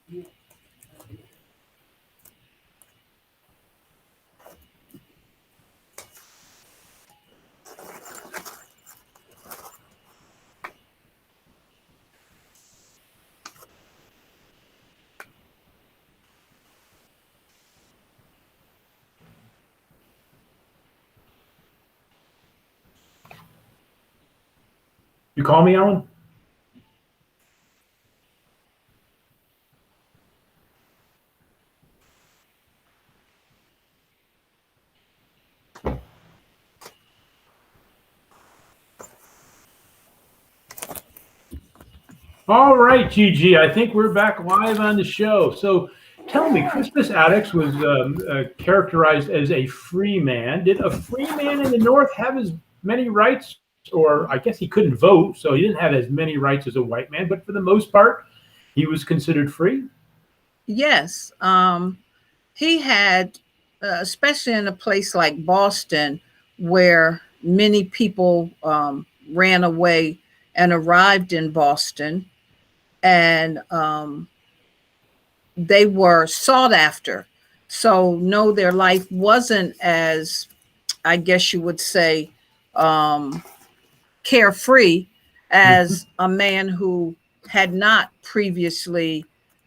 You call me, Alan? All right, Gigi. I think we're back live on the show. So tell me, Crispus Attucks was characterized as a free man. Did a free man in the North have as many rights? Or I guess he couldn't vote, so he didn't have as many rights as a white man, but for the most part, he was considered free? Yes. He had, especially in a place like Boston, where many people ran away and arrived in Boston, and they were sought after. So, no, their life wasn't as, I guess you would say, um, carefree Mhm. as a man who had not previously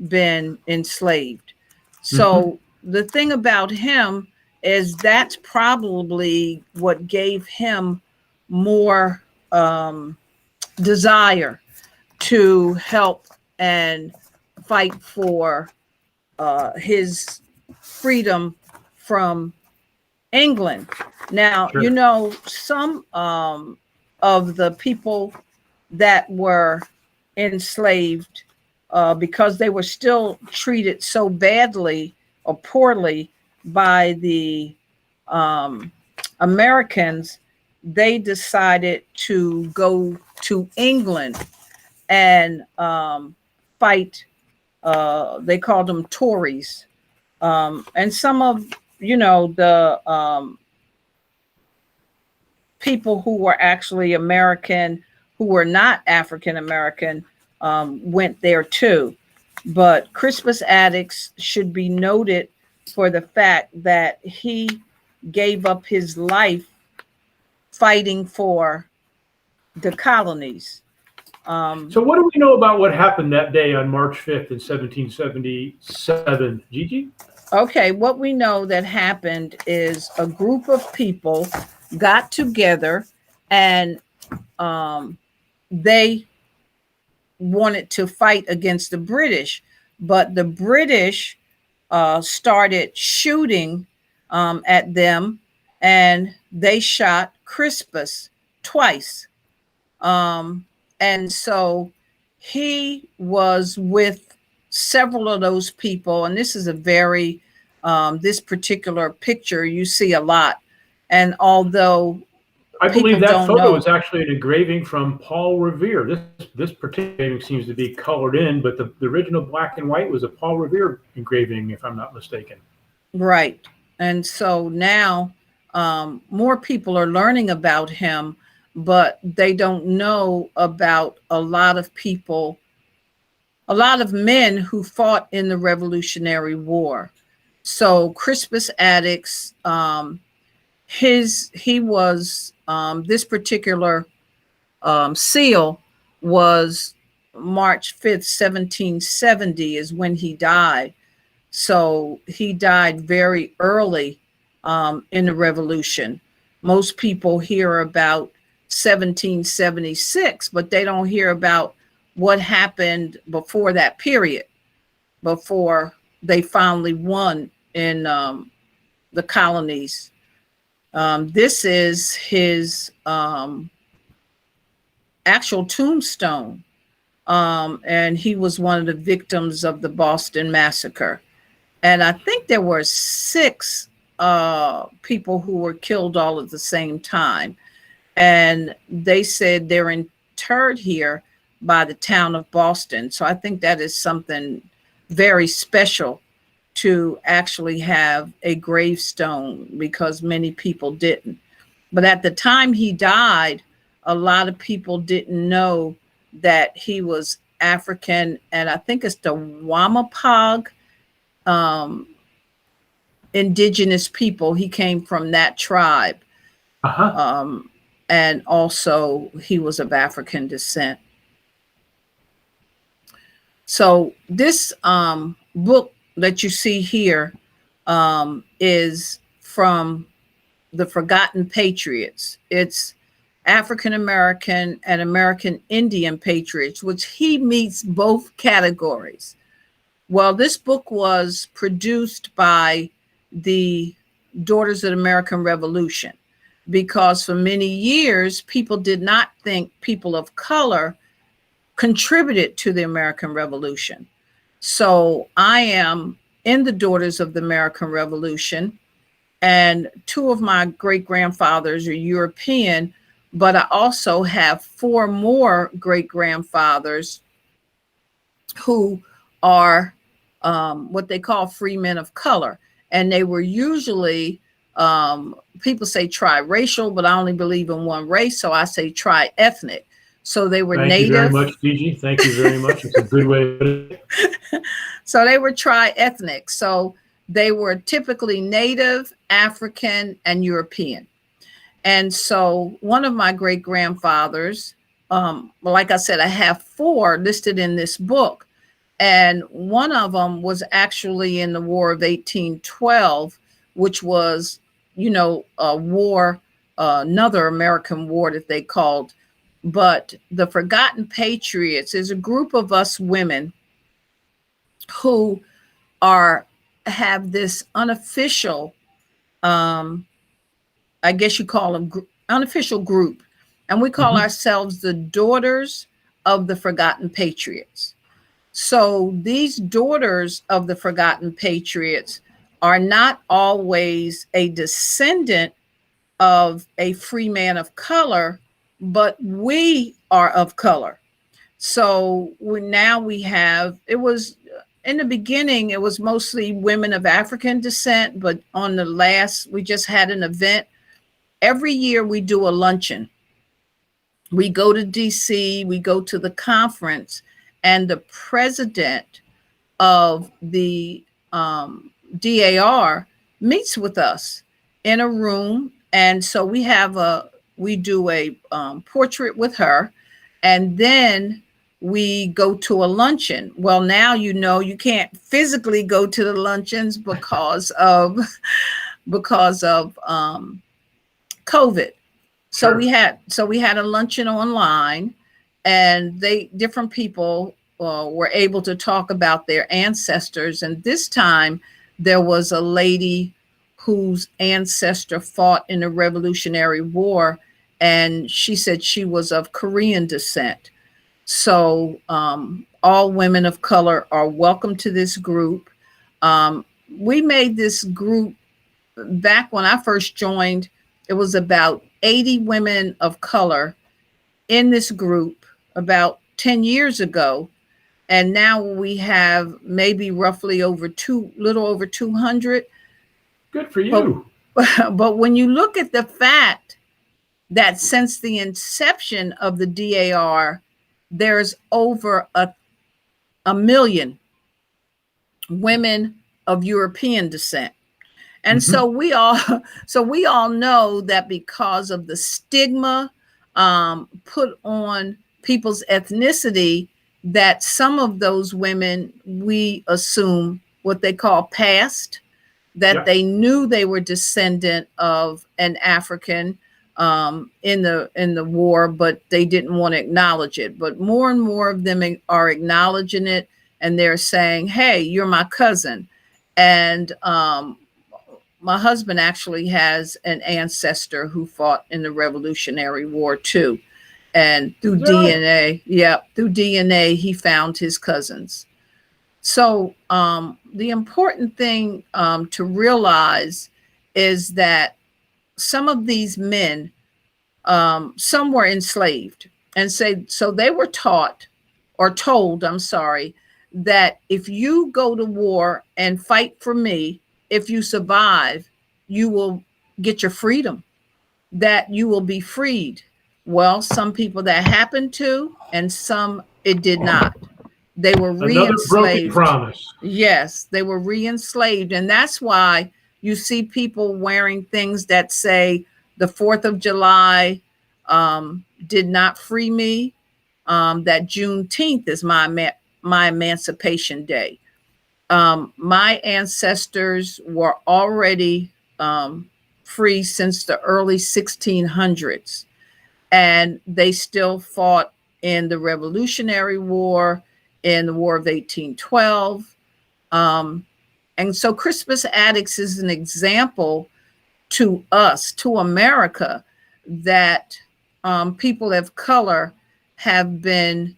been enslaved. Mhm. So the thing about him is that's probably what gave him more desire to help and fight for his freedom from England. Now, Sure. some of the people that were enslaved, because they were still treated so badly or poorly by the um, Americans, they decided to go to England and fight. They called them Tories. And some of, the people who were actually American, who were not African American, went there too. But Crispus Attucks should be noted for the fact that he gave up his life fighting for the colonies. Um, So what do we know about what happened that day on March 5th in 1777, Gigi? okay, what we know that happened is a group of people got together and um, they wanted to fight against the British, but the British started shooting at them, and they shot Crispus twice. Um, and so he was with several of those people, and this is a very this particular picture you see a lot. And although I believe people that don't photo know, is actually an engraving from Paul Revere. This particular engraving seems to be colored in, but the original black and white was a Paul Revere engraving, if I'm not mistaken. right? And so now more people are learning about him, but they don't know about a lot of people, a lot of men who fought in the Revolutionary War. So Crispus Attucks, he was this particular seal was March 5th, 1770 is when he died. So he died very early in the revolution. Most people hear about 1776, but they don't hear about what happened before that period, before they finally won in the colonies. This is his actual tombstone. And he was one of the victims of the Boston Massacre. And I think there were six people who were killed all at the same time. And they said they're interred here by the town of Boston. So I think that is something very special to actually have a gravestone because many people didn't. But at the time he died, a lot of people didn't know that he was African, and I think it's the Wamapog indigenous people. He came from that tribe. Uh-huh. And also he was of African descent. So this book that you see here is from the Forgotten Patriots. It's African American and American Indian patriots, which he meets both categories. Well, this book was produced by the Daughters of the American Revolution, because for many years, people did not think people of color contributed to the American Revolution. So I am in the Daughters of the American Revolution, and two of my great grandfathers are European, but I also have four more great grandfathers who are what they call free men of color. And they were usually, people say triracial, but I only believe in one race, so I say tri-ethnic. So they were Thank you very native. much, Gigi. Thank you very much. It's a good way to put it. So they were tri-ethnic. So they were typically native, African, and European. And so one of my great grandfathers, well, like I said, I have four listed in this book. And one of them was actually in the War of 1812, which was, a war, another American war that they called. But the Forgotten Patriots is a group of us women who have this unofficial, I guess you call them unofficial group. And we call ourselves the Daughters of the Forgotten Patriots. So these Daughters of the Forgotten Patriots are not always a descendant of a free man of color, but we are of color. So now we have, it was in the beginning, it was mostly women of African descent, but on the last, we just had an event. Every year we do a luncheon. We go to DC, we go to the conference, and the president of the DAR meets with us in a room. And so we do a portrait with her, and then we go to a luncheon. Well, now you can't physically go to the luncheons because of COVID. So we had a luncheon online, and different people were able to talk about their ancestors. And this time there was a lady whose ancestor fought in the Revolutionary War, and she said she was of Korean descent. So all women of color are welcome to this group. We made this group back when I first joined. It was about 80 women of color in this group about 10 years ago. And now we have maybe roughly little over 200. Good for you. But when you look at the fact that since the inception of the DAR, there's over a million women of European descent. And so we all know that because of the stigma put on people's ethnicity, that some of those women, we assume what they call past, that they knew they were descendant of an African in the war, but they didn't want to acknowledge it. But more and more of them are acknowledging it, and they're saying, "Hey, you're my cousin." And my husband actually has an ancestor who fought in the Revolutionary War too. And through DNA, through DNA, he found his cousins. So the important thing to realize is that some of these men, some were enslaved. And so they were told, that if you go to war and fight for me, if you survive, you will get your freedom, that you will be freed. Well, some people that happened to, and some It did not. They were Another broken re-enslaved. promise. Yes, they were re-enslaved. And that's why you see people wearing things that say the 4th of July did not free me, that Juneteenth is my Emancipation Day. My ancestors were already free since the early 1600s, and they still fought in the Revolutionary War, in the War of 1812. And so Crispus Attucks is an example to us, to America, that people of color have been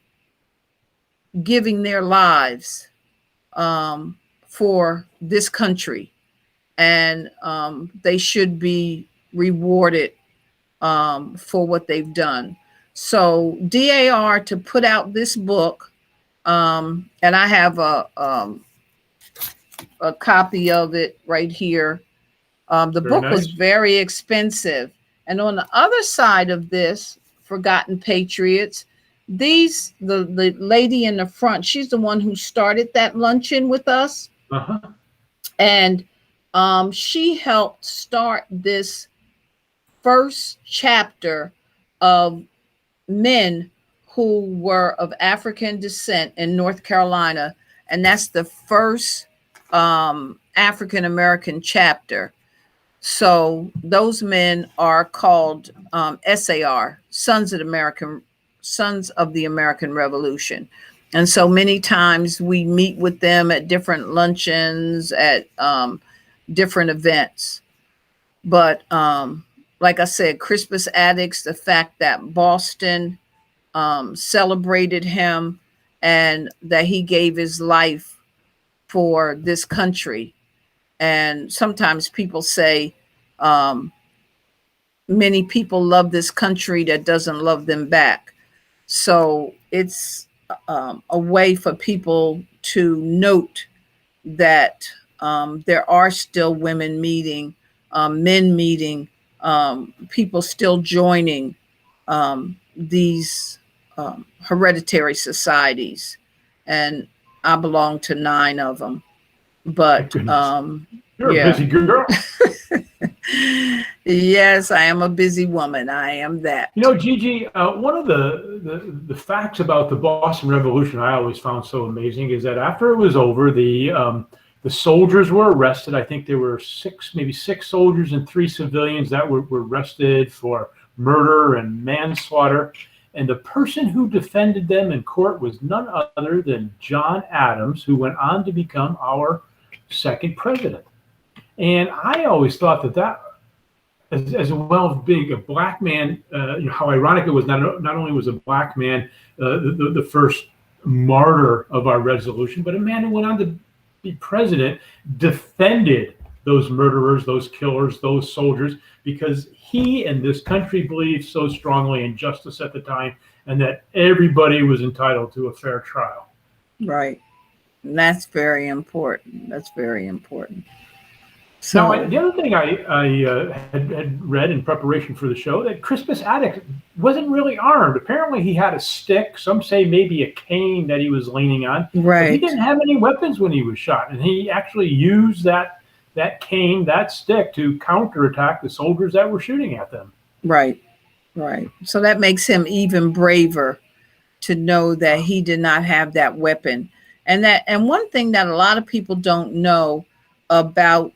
giving their lives for this country, and they should be rewarded for what they've done. So DAR to put out this book, and I have a copy of it right here. The Very book nice. was very expensive. And on the other side of this, Forgotten Patriots, the lady in the front, she's the one who started that luncheon with us. Uh-huh. And she helped start this first chapter of men who were of African descent in North Carolina. And that's the first African American chapter. So those men are called SAR, Sons of the American Revolution. And so many times we meet with them at different luncheons, at different events. But like I said, Crispus Attucks, the fact that Boston celebrated him and that he gave his life for this country. And sometimes people say many people love this country that doesn't love them back. So it's a way for people to note that there are still women meeting, men meeting, people still joining these hereditary societies. And I belong to 9 of them. But You're yeah. a busy girl. Yes, I am a busy woman. I am that. You know, Gigi, one of the facts about the Boston Revolution I always found so amazing is that after it was over, the soldiers were arrested. I think there were maybe six soldiers and 3 civilians that were arrested for murder and manslaughter. And the person who defended them in court was none other than John Adams, who went on to become our second president. And I always thought that as well being a black man, how ironic it was. Not only was a black man the first martyr of our resolution, but a man who went on to be president, defended those murderers, those killers, those soldiers, because he and this country believed so strongly in justice at the time, and that everybody was entitled to a fair trial. Right. And that's very important. That's very important. So now, the other thing I had read in preparation for the show, that Crispus Attucks wasn't really armed. Apparently, he had a stick. Some say maybe a cane that he was leaning on. right. But he didn't have any weapons when he was shot, and he actually used that cane, that stick, to counterattack the soldiers that were shooting at them. Right. Right. So that makes him even braver to know that he did not have that weapon. And one thing that a lot of people don't know about,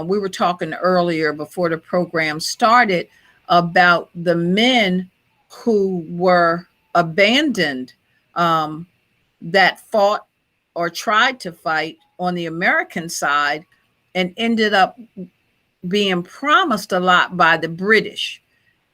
we were talking earlier before the program started about the men who were abandoned, that fought or tried to fight on the American side and ended up being promised a lot by the British.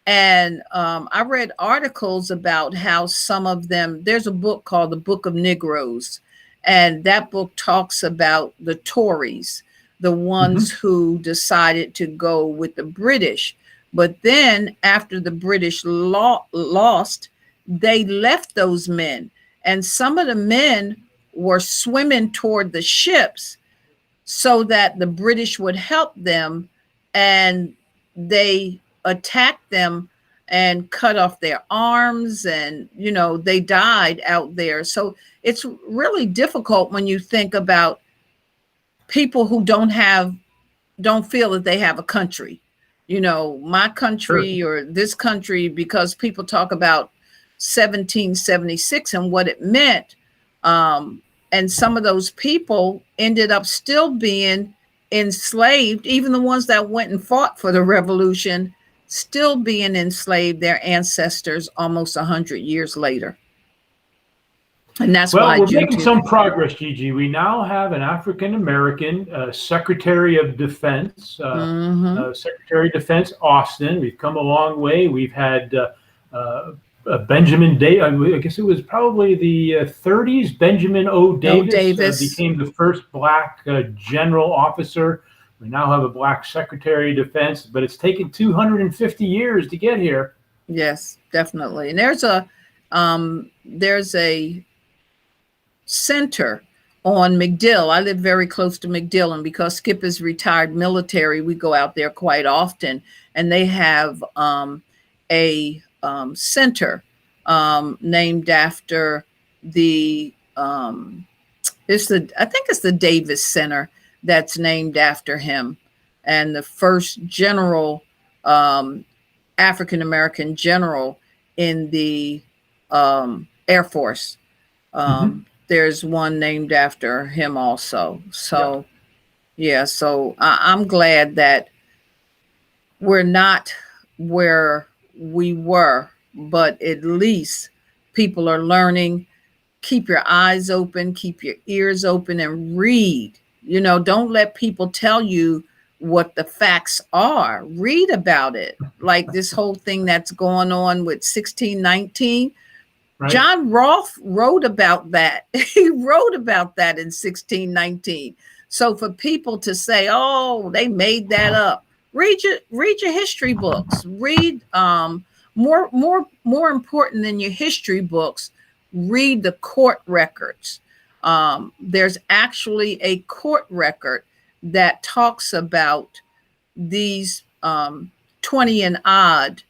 And I read articles about how some of them, there's a book called The Book of Negroes, and that book talks about the Tories, the ones who decided to go with the British. But then after the British lost, they left those men. And some of the men were swimming toward the ships so that the British would help them, and they attacked them and cut off their arms, and they died out there. So it's really difficult when you think about people who don't feel that they have a country, my country Sure. or this country, because people talk about 1776 and what it meant. And some of those people ended up still being enslaved, even the ones that went and fought for the revolution, still being enslaved, their ancestors almost 100 years later. And that's Well, why we're due making to some progress, Gigi. We now have an African American Secretary of Defense, Secretary of Defense Austin. We've come a long way. We've had Benjamin Davis. I guess it was probably the 30s. Benjamin O. Davis, became the first black general officer. We now have a black Secretary of Defense, but it's taken 250 years to get here. Yes, definitely. And there's a center on MacDill. I live very close to MacDill, and because Skip is retired military, we go out there quite often. And they have a center named after I think it's the Davis Center that's named after him, and the first general, African American general in the Air Force. There's one named after him also. So, yeah. So I'm glad that we're not where we were, but at least people are learning. Keep your eyes open, keep your ears open, and read. Don't let people tell you what the facts are. Read about it. Like this whole thing that's going on with 1619. Right. John Rolfe wrote about that. He wrote about that in 1619. So for people to say, "Oh, they made that up," read your history books. Read more important than your history books. Read the court records. There's actually a court record that talks about these 20 and odd.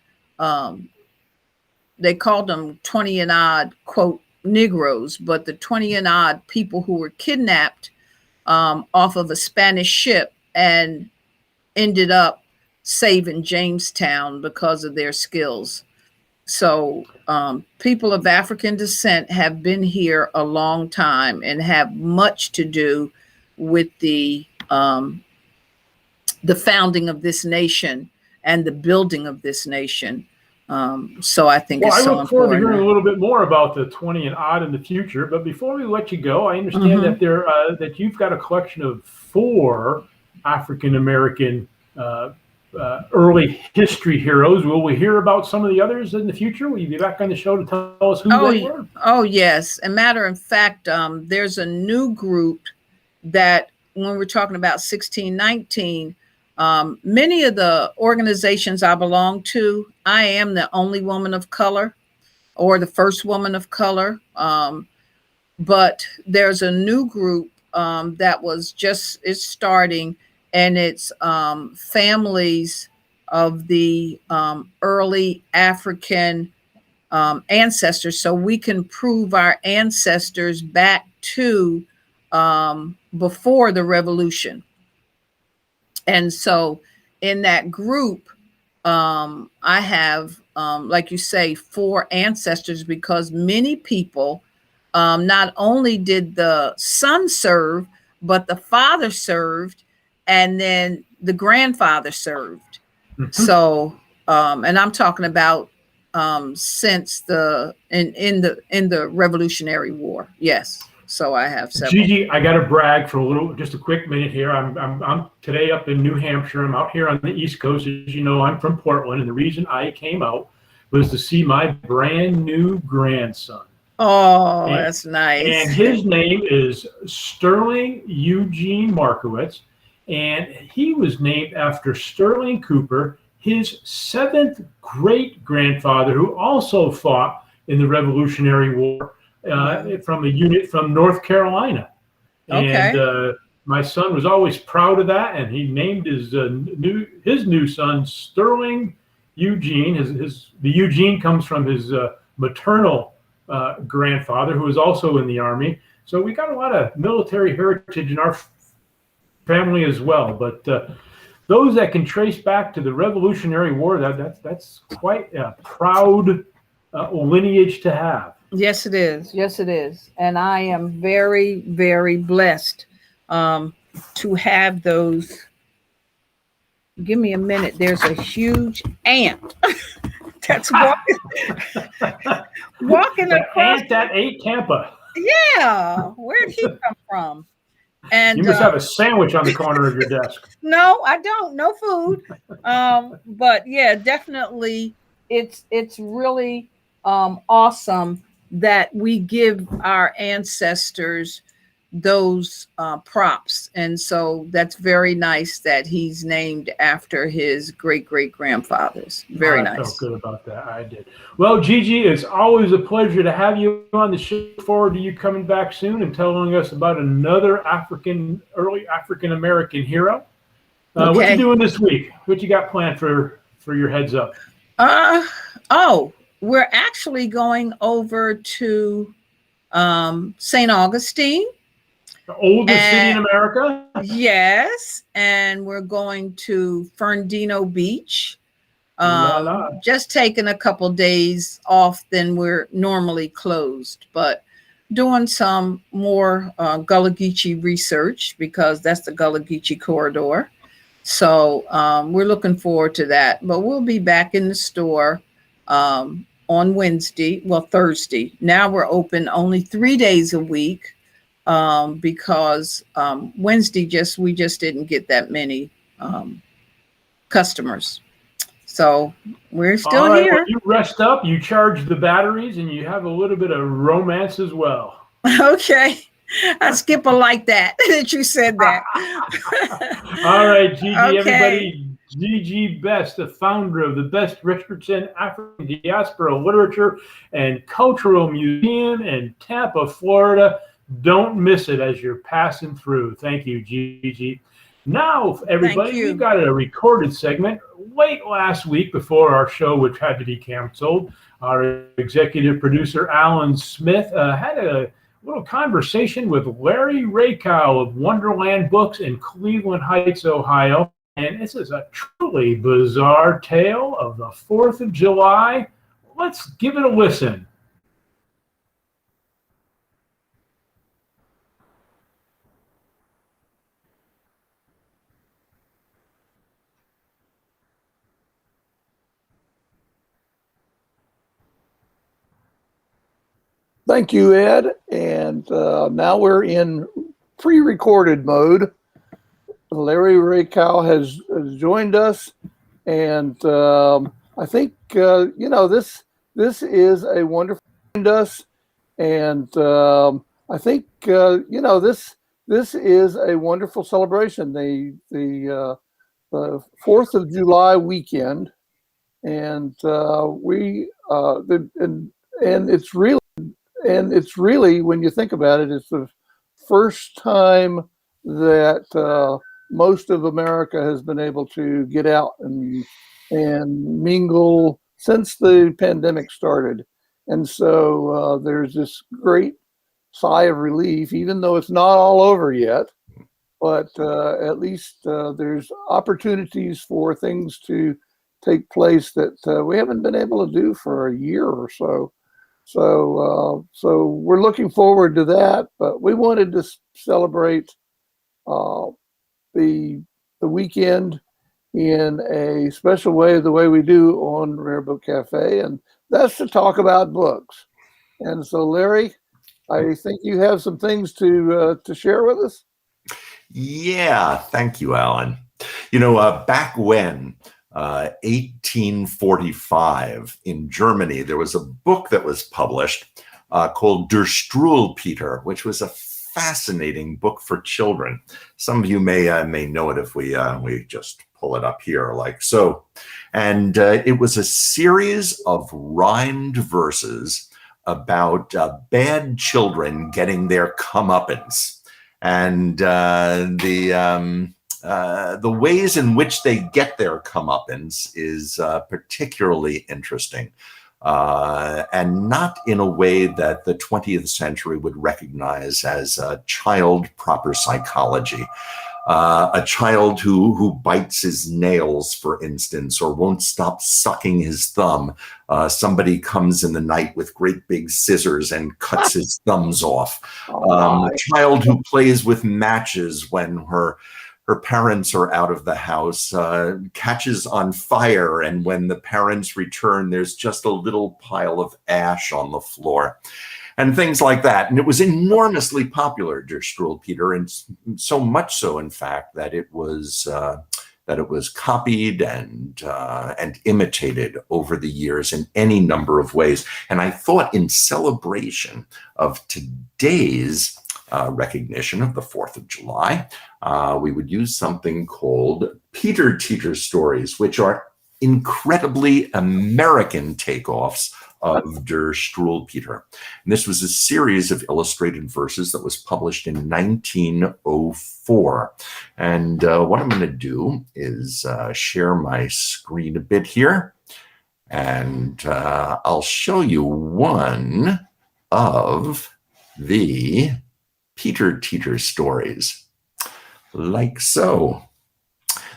They called them 20 and odd, quote, Negroes, but the 20 and odd people who were kidnapped off of a Spanish ship and ended up saving Jamestown because of their skills. So people of African descent have been here a long time and have much to do with the founding of this nation and the building of this nation. So I think it's so important. I look forward to hearing a little bit more about the 20 and odd in the future. But before we let you go, I understand that that you've got a collection of 4 African American early history heroes. Will we hear about some of the others in the future? Will you be back on the show to tell us who they were? Oh, yes. As a matter of fact, there's a new group that when we're talking about 1619, many of the organizations I belong to, I am the only woman of color or the first woman of color. But there's a new group that it's starting, and it's families of the early African ancestors. So we can prove our ancestors back to before the revolution. And so in that group, I have, like you say, 4 ancestors, because many people, not only did the son serve, but the father served, and then the grandfather served. So, and I'm talking about since in the Revolutionary War. Yes. So I have several. Gigi, I got to brag for just a quick minute here. I'm today up in New Hampshire. I'm out here on the East Coast. As you know, I'm from Portland, and the reason I came out was to see my brand new grandson. Oh, that's nice. And his name is Sterling Eugene Markowitz, and he was named after Sterling Cooper, his 7th great-grandfather, who also fought in the Revolutionary War. From a unit from North Carolina. Okay. And my son was always proud of that, and he named his new son Sterling Eugene. The Eugene comes from his maternal grandfather, who was also in the Army. So we got a lot of military heritage in our family as well. But those that can trace back to the Revolutionary War, that's quite a proud lineage to have. Yes, it is. Yes, it is. And I am very, very blessed to have those. Give me a minute. There's a huge ant that's walking The across. ant that ate Tampa. Yeah, where'd he come from? And you must have a sandwich on the corner of your desk. No, I don't. No food. But yeah, definitely, it's really awesome that we give our ancestors those props, and so that's very nice that he's named after his great grandfathers. Very nice. I felt good about that. I did. Well, Gigi, it's always a pleasure to have you on the show. Look forward to you coming back soon and telling us about another early African American hero. Okay. What you doing this week? What you got planned for your heads up? We're actually going over to St. Augustine. The oldest city in America? Yes, and we're going to Ferndino Beach. Just taking a couple days off than we're normally closed, but doing some more Gullah Geechee research, because that's the Gullah Geechee corridor. So we're looking forward to that. But we'll be back in the store on Thursday. Now we're open only 3 days a week. Because Wednesday we just didn't get that many customers. So we're still here. Well, you rest up, you charge the batteries, and you have a little bit of romance as well. Okay. I skip like that you said that. All right, Gigi, okay. Everybody. Gigi Best, the founder of the Best Richardson African Diaspora Literature and Cultural Museum in Tampa, Florida. Don't miss it as you're passing through. Thank you, Gigi. Now, everybody, we got a recorded segment late last week before our show, which had to be canceled. Our executive producer, Alan Smith, had a little conversation with Larry Rakow of Wonderland Books in Cleveland Heights, Ohio. And this is a truly bizarre tale of the 4th of July. Let's give it a listen. Thank you, Ed. And now we're in pre-recorded mode. Larry Rakow has joined us, and I think this is a wonderful. And I think this is a wonderful celebration. The 4th of July weekend, and it's really, when you think about it, it's the first time that most of America has been able to get out and mingle since the pandemic started. And so there's this great sigh of relief, even though it's not all over yet. But at least there's opportunities for things to take place that we haven't been able to do for a year or so. So we're looking forward to that. But we wanted to celebrate the weekend in a special way, the way we do on Rare Book Cafe, and that's to talk about books. And so, Larry, I think you have some things to share with us. Yeah, thank you, Alan. Back when 1845 in Germany, there was a book that was published called Der Struwwelpeter, which was a fascinating book for children. Some of you may know it if we just pull it up here like so. And it was a series of rhymed verses about bad children getting their comeuppance. And the ways in which they get their comeuppance is particularly interesting. And not in a way that the 20th century would recognize as child proper psychology. A child who bites his nails, for instance, or won't stop sucking his thumb. Somebody comes in the night with great big scissors and cuts his thumbs off. A child who plays with matches when her parents are out of the house, catches on fire, and when the parents return, there's just a little pile of ash on the floor. And things like that. And it was enormously popular, Der Struwwelpeter, and so much so, in fact, that it was copied and imitated over the years in any number of ways. And I thought, in celebration of today's recognition of the 4th of July, we would use something called Peter Teeter stories, which are incredibly American takeoffs of Der Struwwelpeter. And this was a series of illustrated verses that was published in 1904. And what I'm going to do is share my screen a bit here. And I'll show you one of the Peter Teeter stories, like so.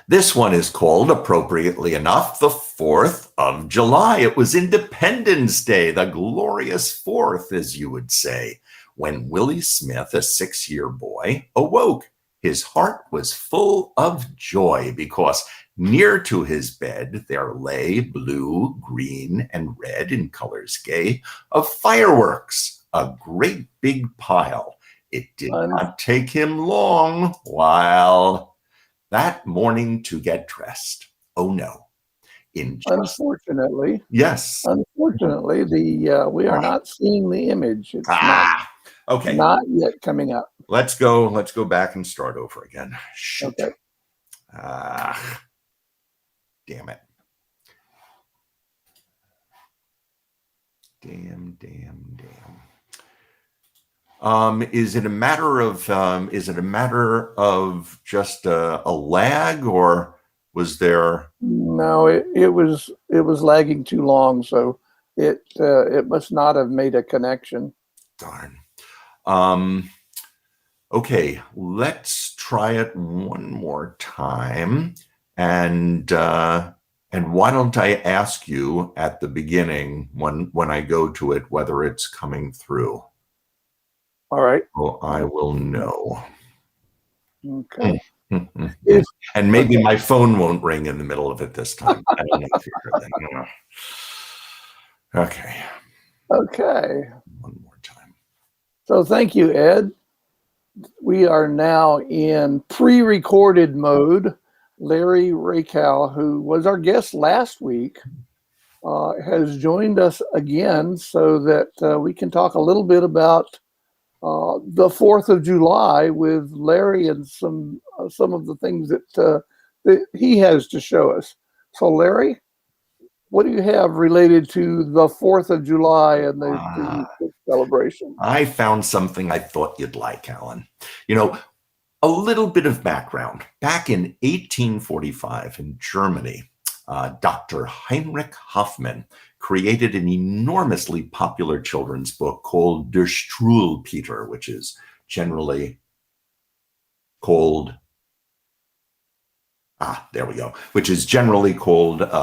This one is called, appropriately enough, the 4th of July. It was Independence Day, the glorious 4th, as you would say, when Willie Smith, a 6-year boy, awoke. His heart was full of joy because near to his bed there lay blue, green, and red in colors gay of fireworks, a great big pile. It did not take him long while that morning to get dressed. Oh no! Unfortunately, yes. Unfortunately, we are not seeing the image. It's okay. Not yet coming up. Let's go back and start over again. Shoot. Okay. Damn it. Damn. Is it a matter of just a lag, or was there? No, it was lagging too long, so it must not have made a connection. Darn. Okay, let's try it one more time, and why don't I ask you at the beginning when I go to it whether it's coming through? All right. Well, I will know. Okay. And maybe my phone won't ring in the middle of it this time. I don't know if you heard that. Okay. Okay. One more time. So thank you, Ed. We are now in pre-recorded mode. Larry Rakow, who was our guest last week, has joined us again so that we can talk a little bit about the 4th of July with Larry and some of the things that he has to show us. So, Larry, what do you have related to the 4th of July and the celebration? I found something I thought you'd like, Alan. You know, a little bit of background. Back in 1845 in Germany, Dr. Heinrich Hoffmann created an enormously popular children's book called Der Struwwelpeter, which is generally called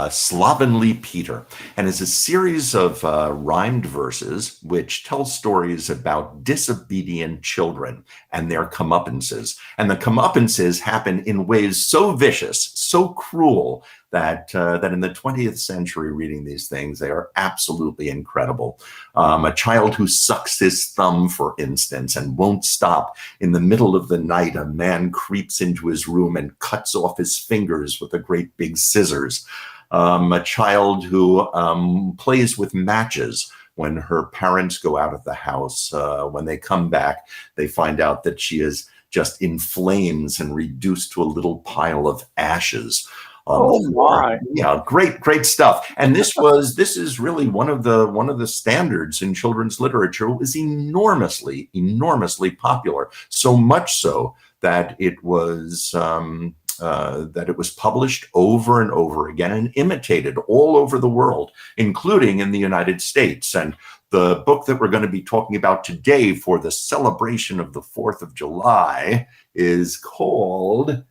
Slovenly Peter, and is a series of rhymed verses which tell stories about disobedient children and their comeuppances. And the comeuppances happen in ways so vicious, so cruel, that in the 20th century, reading these things, they are absolutely incredible. A child who sucks his thumb, for instance, and won't stop. In the middle of the night, a man creeps into his room and cuts off his fingers with a great big scissors. A child who plays with matches. When her parents go out of the house, when they come back, they find out that she is just in flames and reduced to a little pile of ashes. Oh my! Yeah, great stuff. And this is really one of the standards in children's literature. It was enormously popular. So much so that it was that it was published over and over again and imitated all over the world, including in the United States. And the book that we're going to be talking about today for the celebration of the 4th of July is called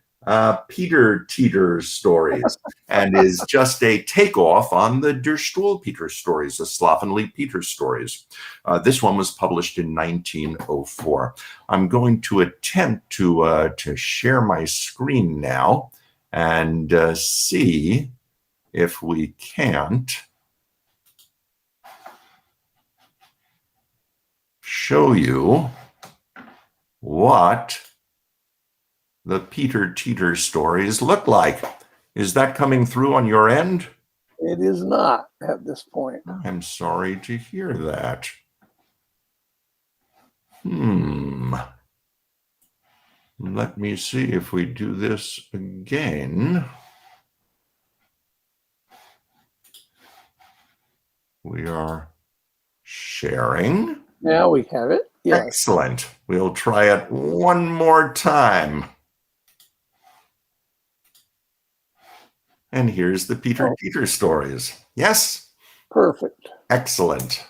Peter Teeter Stories, and is just a takeoff on the Der Struwwelpeter stories, the Slovenly Peter stories. This one was published in 1904. I'm going to attempt to share my screen now and see if we can't show you what the Peter Teeter stories look like. Is that coming through on your end? It is not at this point. I'm sorry to hear that. Let me see if we do this again. We are sharing. Now we have it. Yes. Excellent. We'll try it one more time. And here's the Peter Teeter stories. Yes? Perfect. Excellent.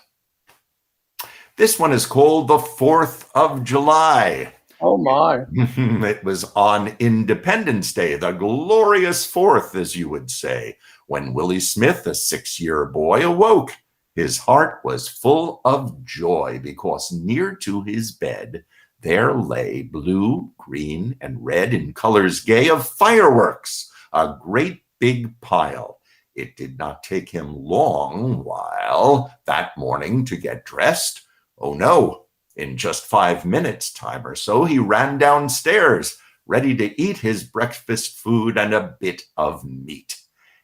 This one is called The 4th of July. Oh, my. It was on Independence Day, the glorious 4th, as you would say, when Willie Smith, a 6-year boy, awoke. His heart was full of joy because near to his bed there lay blue, green, and red in colors gay of fireworks, a great big pile. It did not take him long while that morning to get dressed. Oh no, in just 5 minutes time or so, he ran downstairs, ready to eat his breakfast food and a bit of meat.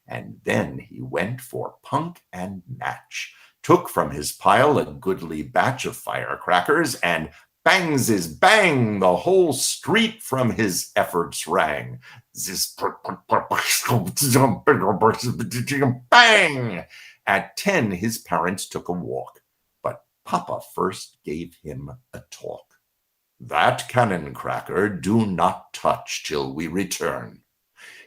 And then he went for punk and match, took from his pile a goodly batch of firecrackers, and bangs his bang, the whole street from his efforts rang. Bang! At 10, his parents took a walk, but Papa first gave him a talk. That cannon cracker do not touch till we return.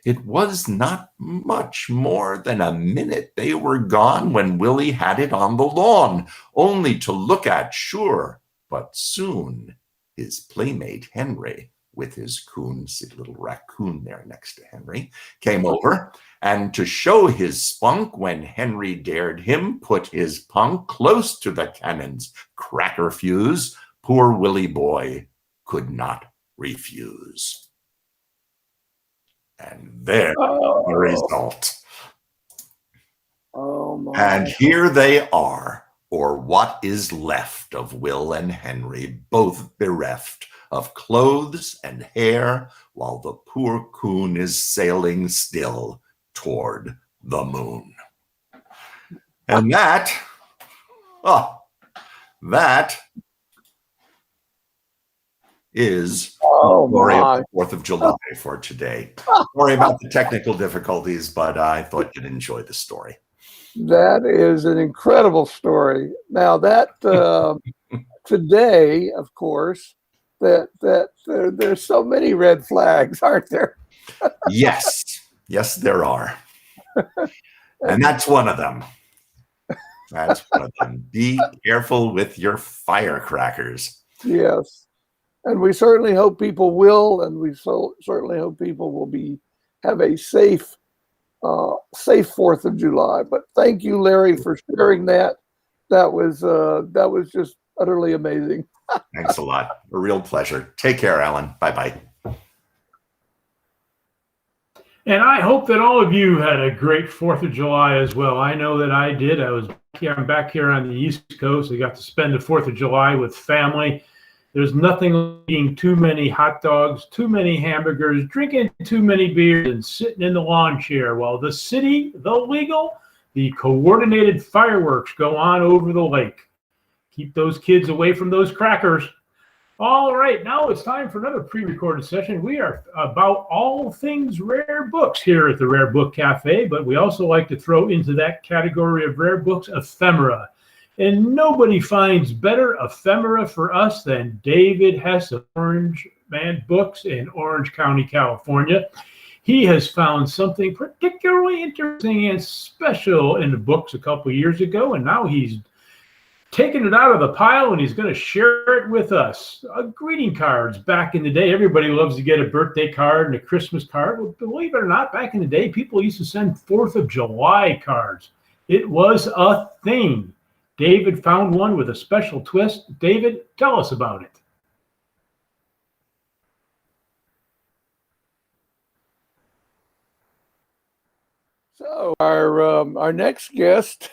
It was not much more than a minute they were gone when Willie had it on the lawn, only to look at, sure. But soon his playmate Henry, with his coon, see the little raccoon there next to Henry, came over, and to show his spunk, when Henry dared him put his punk close to the cannon's cracker fuse, poor Willie boy could not refuse. And there's the result. Oh, my. And here they are, or what is left of Will and Henry, both bereft of clothes and hair, while the poor coon is sailing still toward the moon. And that is the story of the 4th of July for today. Sorry about the technical difficulties, but I thought you'd enjoy the story. That is an incredible story. Now that today, of course, there's so many red flags, aren't there? Yes, there are. And that's one of them. That's one of them. Be careful with your firecrackers. Yes. And we certainly hope people will, and we certainly hope people will have a safe 4th of July. But thank you, Larry, for sharing that. That was just utterly amazing. Thanks a lot. A real pleasure. Take care, Alan. Bye-bye. And I hope that all of you had a great 4th of July as well. I know that I did. I'm back here on the East Coast. I got to spend the 4th of July with family. There's nothing like eating too many hot dogs, too many hamburgers, drinking too many beers, and sitting in the lawn chair while the city, the coordinated fireworks go on over the lake. Keep those kids away from those crackers. All right, now it's time for another pre-recorded session. We are about all things rare books here at the Rare Book Cafe, but we also like to throw into that category of rare books ephemera. And nobody finds better ephemera for us than David Hess of Orange Man Books in Orange County, California. He has found something particularly interesting and special in the books a couple years ago, and now he's taking it out of the pile and he's going to share it with us. Greeting cards. Back in the day, everybody loves to get a birthday card and a Christmas card. Well, believe it or not, back in the day, people used to send 4th of July cards. It was a thing. David found one with a special twist. David, tell us about it. So our next guest,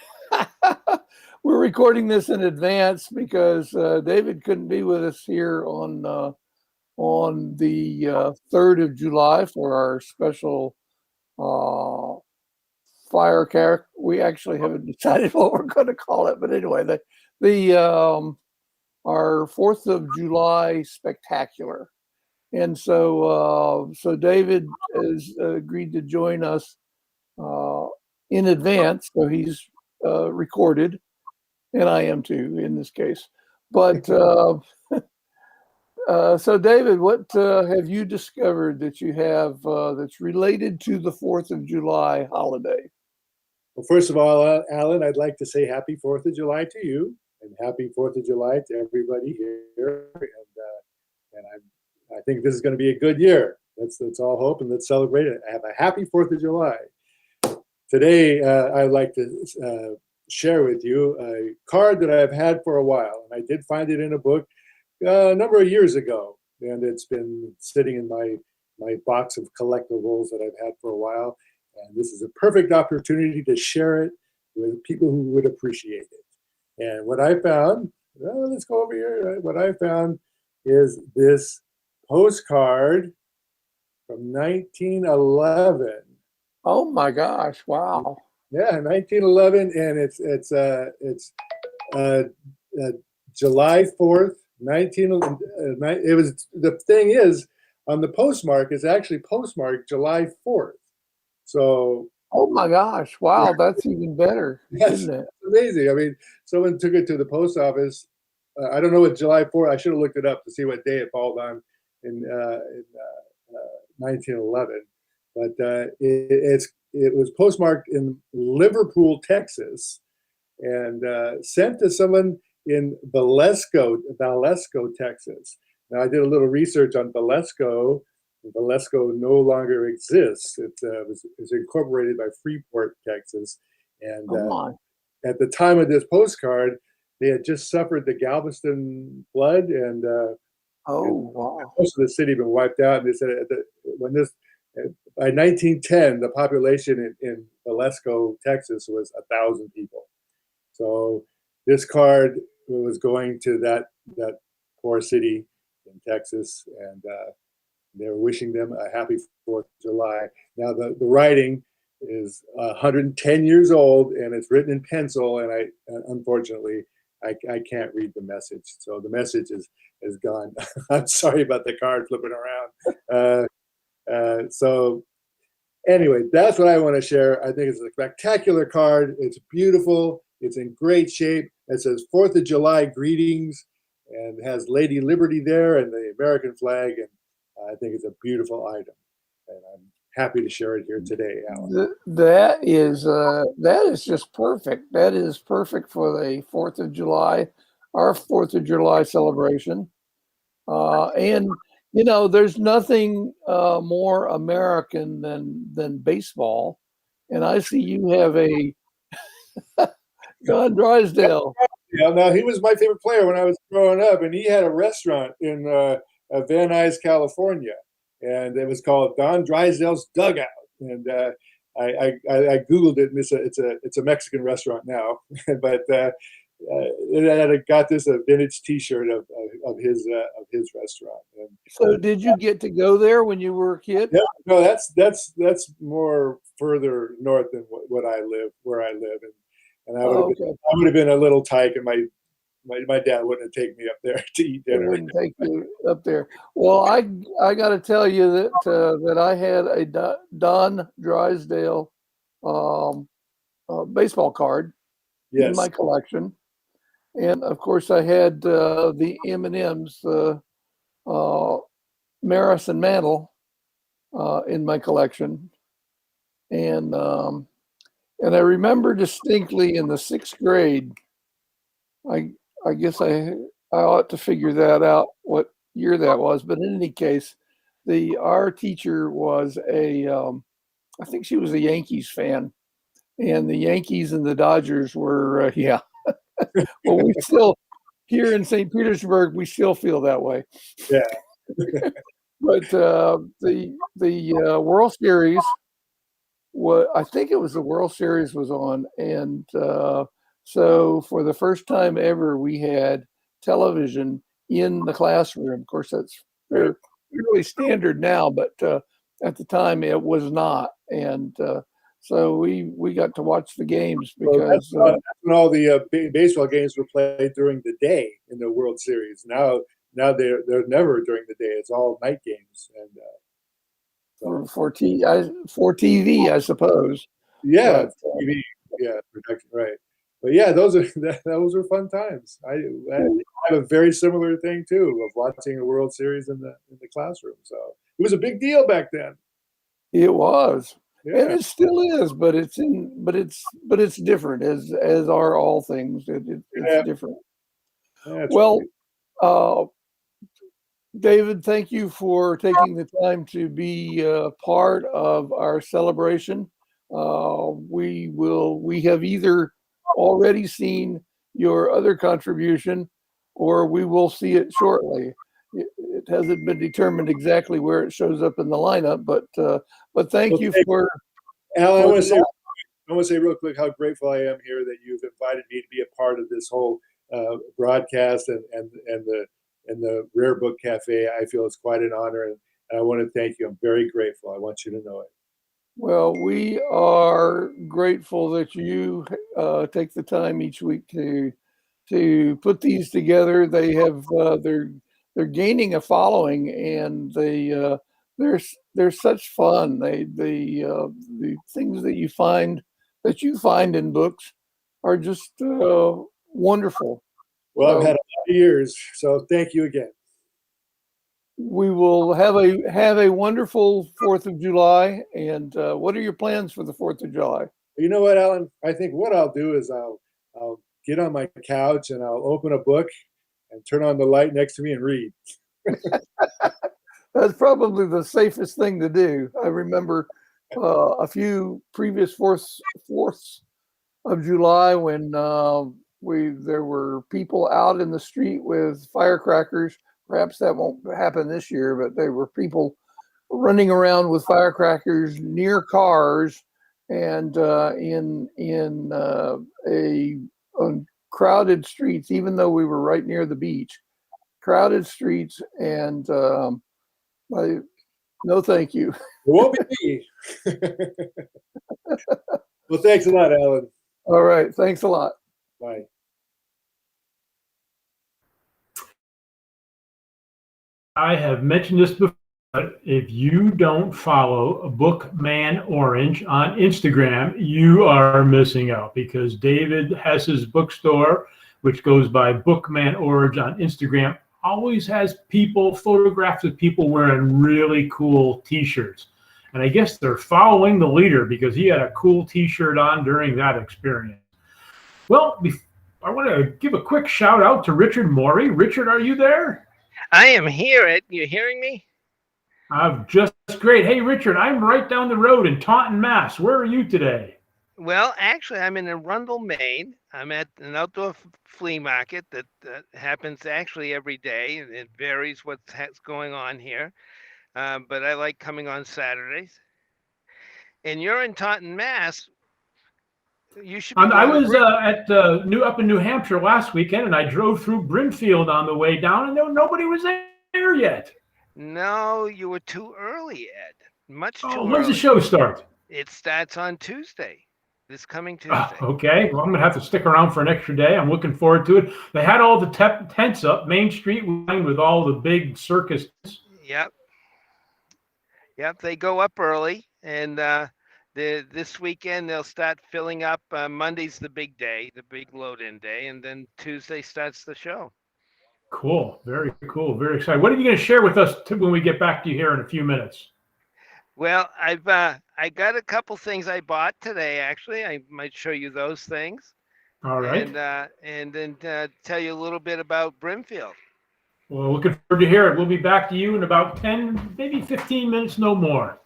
we're recording this in advance because David couldn't be with us here on the 3rd of July for our special fire character. We actually haven't decided what we're going to call it, but anyway, our 4th of July spectacular, and so David has agreed to join us in advance, so he's recorded, and I am too in this case. But so David, what have you discovered that you have that's related to the 4th of July holiday? Well, first of all, Alan, I'd like to say happy 4th of July to you, and happy 4th of July to everybody here. And I think this is going to be a good year. Let's all hope and let's celebrate it. Have a happy 4th of July. Today, I'd like to share with you a card that I've had for a while, and I did find it in a book a number of years ago, and it's been sitting in my box of collectibles that I've had for a while. And this is a perfect opportunity to share it with people who would appreciate it. And what I found, let's go over here. What I found is this postcard from 1911. Oh my gosh! Wow. Yeah, 1911, and it's July 4th, 1911. It was, the thing is, on the postmark, it's actually postmarked July 4th. So, oh my gosh! Wow, that's even better, isn't it? Amazing. I mean, someone took it to the post office. I don't know what July 4th. I should have looked it up to see what day it fell on in 1911. But it was postmarked in Liverpool, Texas, and sent to someone in Valesco, Texas. Now, I did a little research on Valesco. Valesco no longer exists. It was incorporated by Freeport, Texas. And at the time of this postcard, they had just suffered the Galveston flood, and wow. Most of the city had been wiped out. And they said by 1910, the population in Valesco, Texas, was 1,000 people. So this card was going to that poor city in Texas, and they were wishing them a happy 4th of July. Now, the writing is 110 years old, and it's written in pencil, and unfortunately, I can't read the message. So the message is gone. I'm sorry about the card flipping around. So anyway, that's what I want to share. I think it's a spectacular card. It's beautiful. It's in great shape. It says 4th of July greetings, and has Lady Liberty there and the American flag. And I think it's a beautiful item, and I'm happy to share it here today, Alan. That is just perfect. That is perfect for the 4th of July, our 4th of July celebration. And you know, there's nothing more American than baseball. And I see you have a Don Drysdale. Yeah, now he was my favorite player when I was growing up, and he had a restaurant in Van Nuys, California, and it was called Don Drysdale's Dugout. And I Googled it, and it's a Mexican restaurant now, but I got this a vintage T-shirt of his restaurant. And so, did you get to go there when you were a kid? Yeah, no, that's more further north than where I live, and I would have been a little tyke, and my dad wouldn't take me up there to eat dinner. Wouldn't take you up there. Well, I got to tell you that I had a Don Drysdale baseball card in my collection, and of course I had the M&Ms, Maris and Mantle, in my collection, and I remember distinctly in the 6th grade. I guess I ought to figure that out what year that was, but in any case, our teacher was I think she was a Yankees fan, and the Yankees and the Dodgers were yeah. Well, we still here in St. Petersburg we still feel that way. Yeah. But the World Series, I think it was the World Series was on, and so for the first time ever, we had television in the classroom. Of course, that's fairly standard now, but at the time it was not, and so we got to watch the games because that's when all the baseball games were played during the day in the World Series. Now they're never during the day. It's all night games, and for TV, I suppose. Yeah, But, TV. Yeah, production. Right. But yeah, those were fun times. I had a very similar thing too of watching a World Series in the classroom. So it was a big deal back then. It was, Yeah. and it still is, but it's different as are all things. It's different. That's Well, right. David, thank you for taking the time to be part of our celebration. We have either already seen your other contribution, or we will see it shortly. It hasn't been determined exactly where it shows up in the lineup, but thank you for. Al, I want to say real quick how grateful I am here that you've invited me to be a part of this whole broadcast and the Rare Book Cafe. I feel it's quite an honor, and I want to thank you. I'm very grateful. I want you to know it. Well, we are grateful that you take the time each week to put these together. They have they're gaining a following, and they're such fun. The things that you find in books are just wonderful. Well, I've had a lot of years, so thank you again. We will have a wonderful 4th of July. And what are your plans for the 4th of July? You know what, Alan? I think what I'll do is I'll get on my couch and I'll open a book and turn on the light next to me and read. That's probably the safest thing to do. I remember a few previous 4ths of July when there were people out in the street with firecrackers. Perhaps that won't happen this year, but there were people running around with firecrackers near cars and in crowded streets, even though we were right near the beach. Crowded streets, and no, thank you. It won't be me. Well, thanks a lot, Alan. All right, thanks a lot. Bye. I have mentioned this before, but if you don't follow Bookman Orange on Instagram, you are missing out, because David has his bookstore, which goes by Bookman Orange on Instagram, always has photographs of people wearing really cool t-shirts. And I guess they're following the leader because he had a cool t-shirt on during that experience. Well, I want to give a quick shout out to Richard Morey. Richard, are you there? I am here. You hearing me? Just great. Hey, Richard, I'm right down the road in Taunton, Mass. Where are you today? Well, actually, I'm in Arundel, Maine. I'm at an outdoor flea market that happens actually every day. It varies what's going on here, but I like coming on Saturdays. And you're in Taunton, Mass. You should. I was up in New Hampshire last weekend, and I drove through Brimfield on the way down, and nobody was there yet. No, you were too early, Ed. Much too early. When's the show start? It starts on Tuesday. This coming Tuesday. Okay. Well, I'm going to have to stick around for an extra day. I'm looking forward to it. They had all the tents up, Main Street lined with all the big circus. Yep. They go up early, and this weekend they'll start filling up. Monday's the big day, the big load-in day, and then Tuesday starts the show. Cool. Very cool. Very excited. What are you going to share with us when we get back to you here in a few minutes? Well, I got a couple things I bought today. Actually, I might show you those things, All right. and then tell you a little bit about Brimfield. Well, looking forward to hear it. We'll be back to you in about 10, maybe 15 minutes, no more.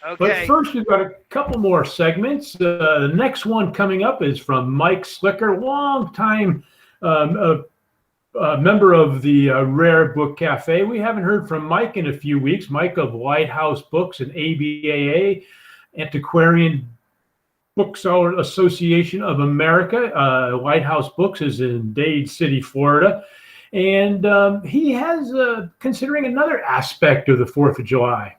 But Okay. first, we've got a couple more segments. The next one coming up is from Mike Slicker, longtime member of the Rare Book Cafe. We haven't heard from Mike in a few weeks. Mike of Lighthouse Books and ABAA, Antiquarian Bookseller Association of America. Lighthouse Books is in Dade City, Florida. And he has considering another aspect of the 4th of July.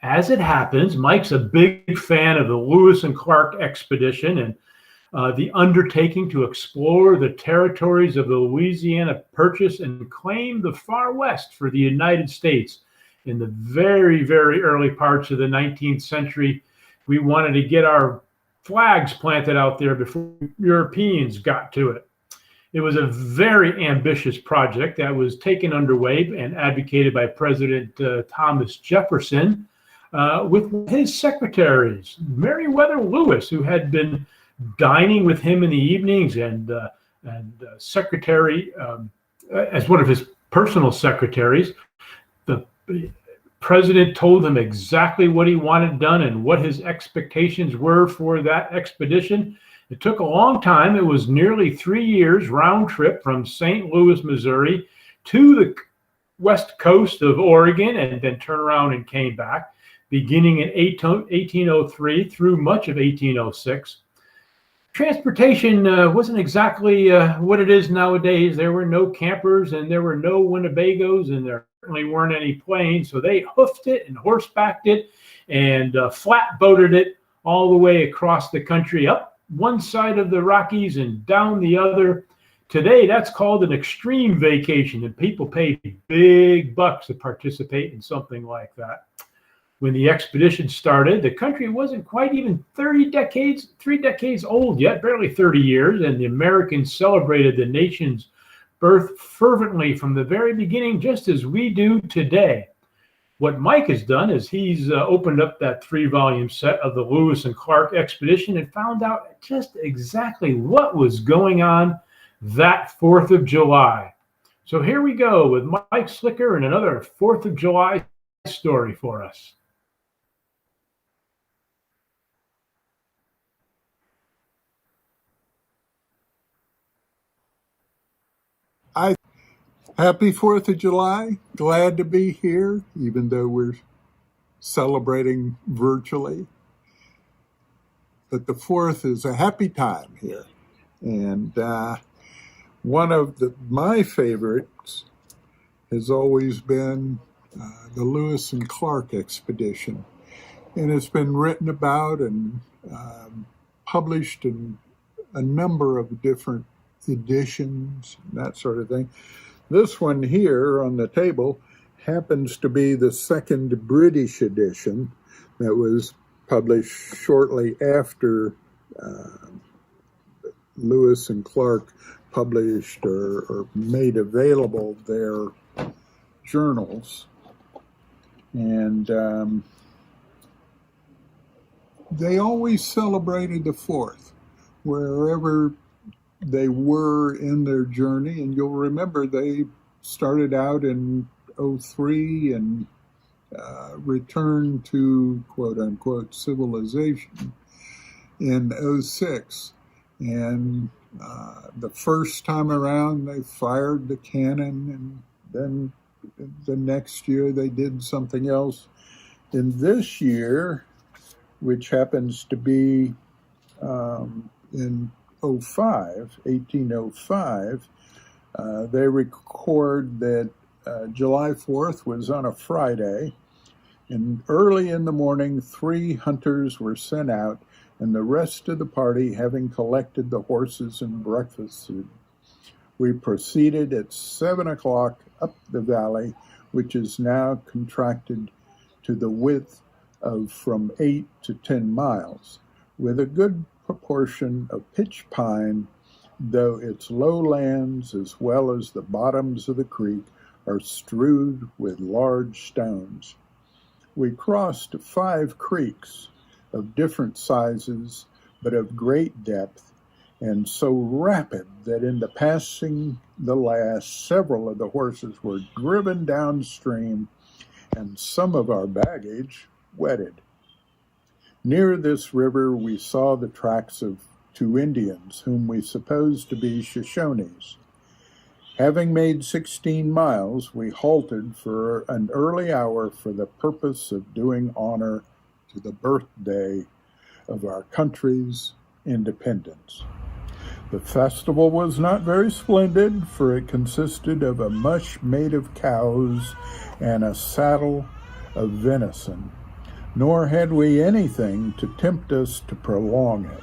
As it happens, Mike's a big fan of the Lewis and Clark expedition and the undertaking to explore the territories of the Louisiana Purchase and claim the far west for the United States. In the very, very early parts of the 19th century, we wanted to get our flags planted out there before Europeans got to it. It was a very ambitious project that was taken underway and advocated by President Thomas Jefferson with his secretaries, Meriwether Lewis, who had been dining with him in the evenings, and secretary as one of his personal secretaries. The president told him exactly what he wanted done and what his expectations were for that expedition. It took a long time. It was nearly 3 years round trip from St. Louis, Missouri to the west coast of Oregon, and then turned around and came back, beginning in 1803 through much of 1806. Transportation wasn't exactly what it is nowadays. There were no campers and there were no Winnebagos, and there certainly weren't any planes. So they hoofed it and horsebacked it and flatboated it all the way across the country, up one side of the Rockies and down the other. Today, that's called an extreme vacation, and people pay big bucks to participate in something like that. When the expedition started, the country wasn't quite even 3 decades old yet, barely 30 years, and the Americans celebrated the nation's birth fervently from the very beginning, just as we do today. What Mike has done is he's opened up that 3-volume set of the Lewis and Clark expedition and found out just exactly what was going on that 4th of July. So here we go with Mike Slicker and another 4th of July story for us. Happy 4th of July. Glad to be here, even though we're celebrating virtually. But the 4th is a happy time here. And one of my favorites has always been the Lewis and Clark expedition. And it's been written about and published in a number of different editions, and that sort of thing. This one here on the table happens to be the second British edition that was published shortly after Lewis and Clark published or made available their journals. And they always celebrated the 4th, wherever they were in their journey. And you'll remember they started out in 03 and returned to quote unquote civilization in 06. And the first time around they fired the cannon, and then the next year they did something else. In this year, which happens to be in 1805, they record that July 4th was on a Friday, and early in the morning 3 hunters were sent out, and the rest of the party, having collected the horses and breakfast food, we proceeded at 7 o'clock up the valley, which is now contracted to the width of from 8 to 10 miles, with a good proportion of pitch pine, though its lowlands as well as the bottoms of the creek are strewed with large stones. we crossed 5 creeks of different sizes, but of great depth, and so rapid that in the passing the last, several of the horses were driven downstream, and some of our baggage wetted. Near this river we saw the tracks of 2 Indians, whom we supposed to be Shoshones. Having made 16 miles, we halted for an early hour for the purpose of doing honor to the birthday of our country's independence. The festival was not very splendid, for it consisted of a mush made of cows and a saddle of venison, nor had we anything to tempt us to prolong it.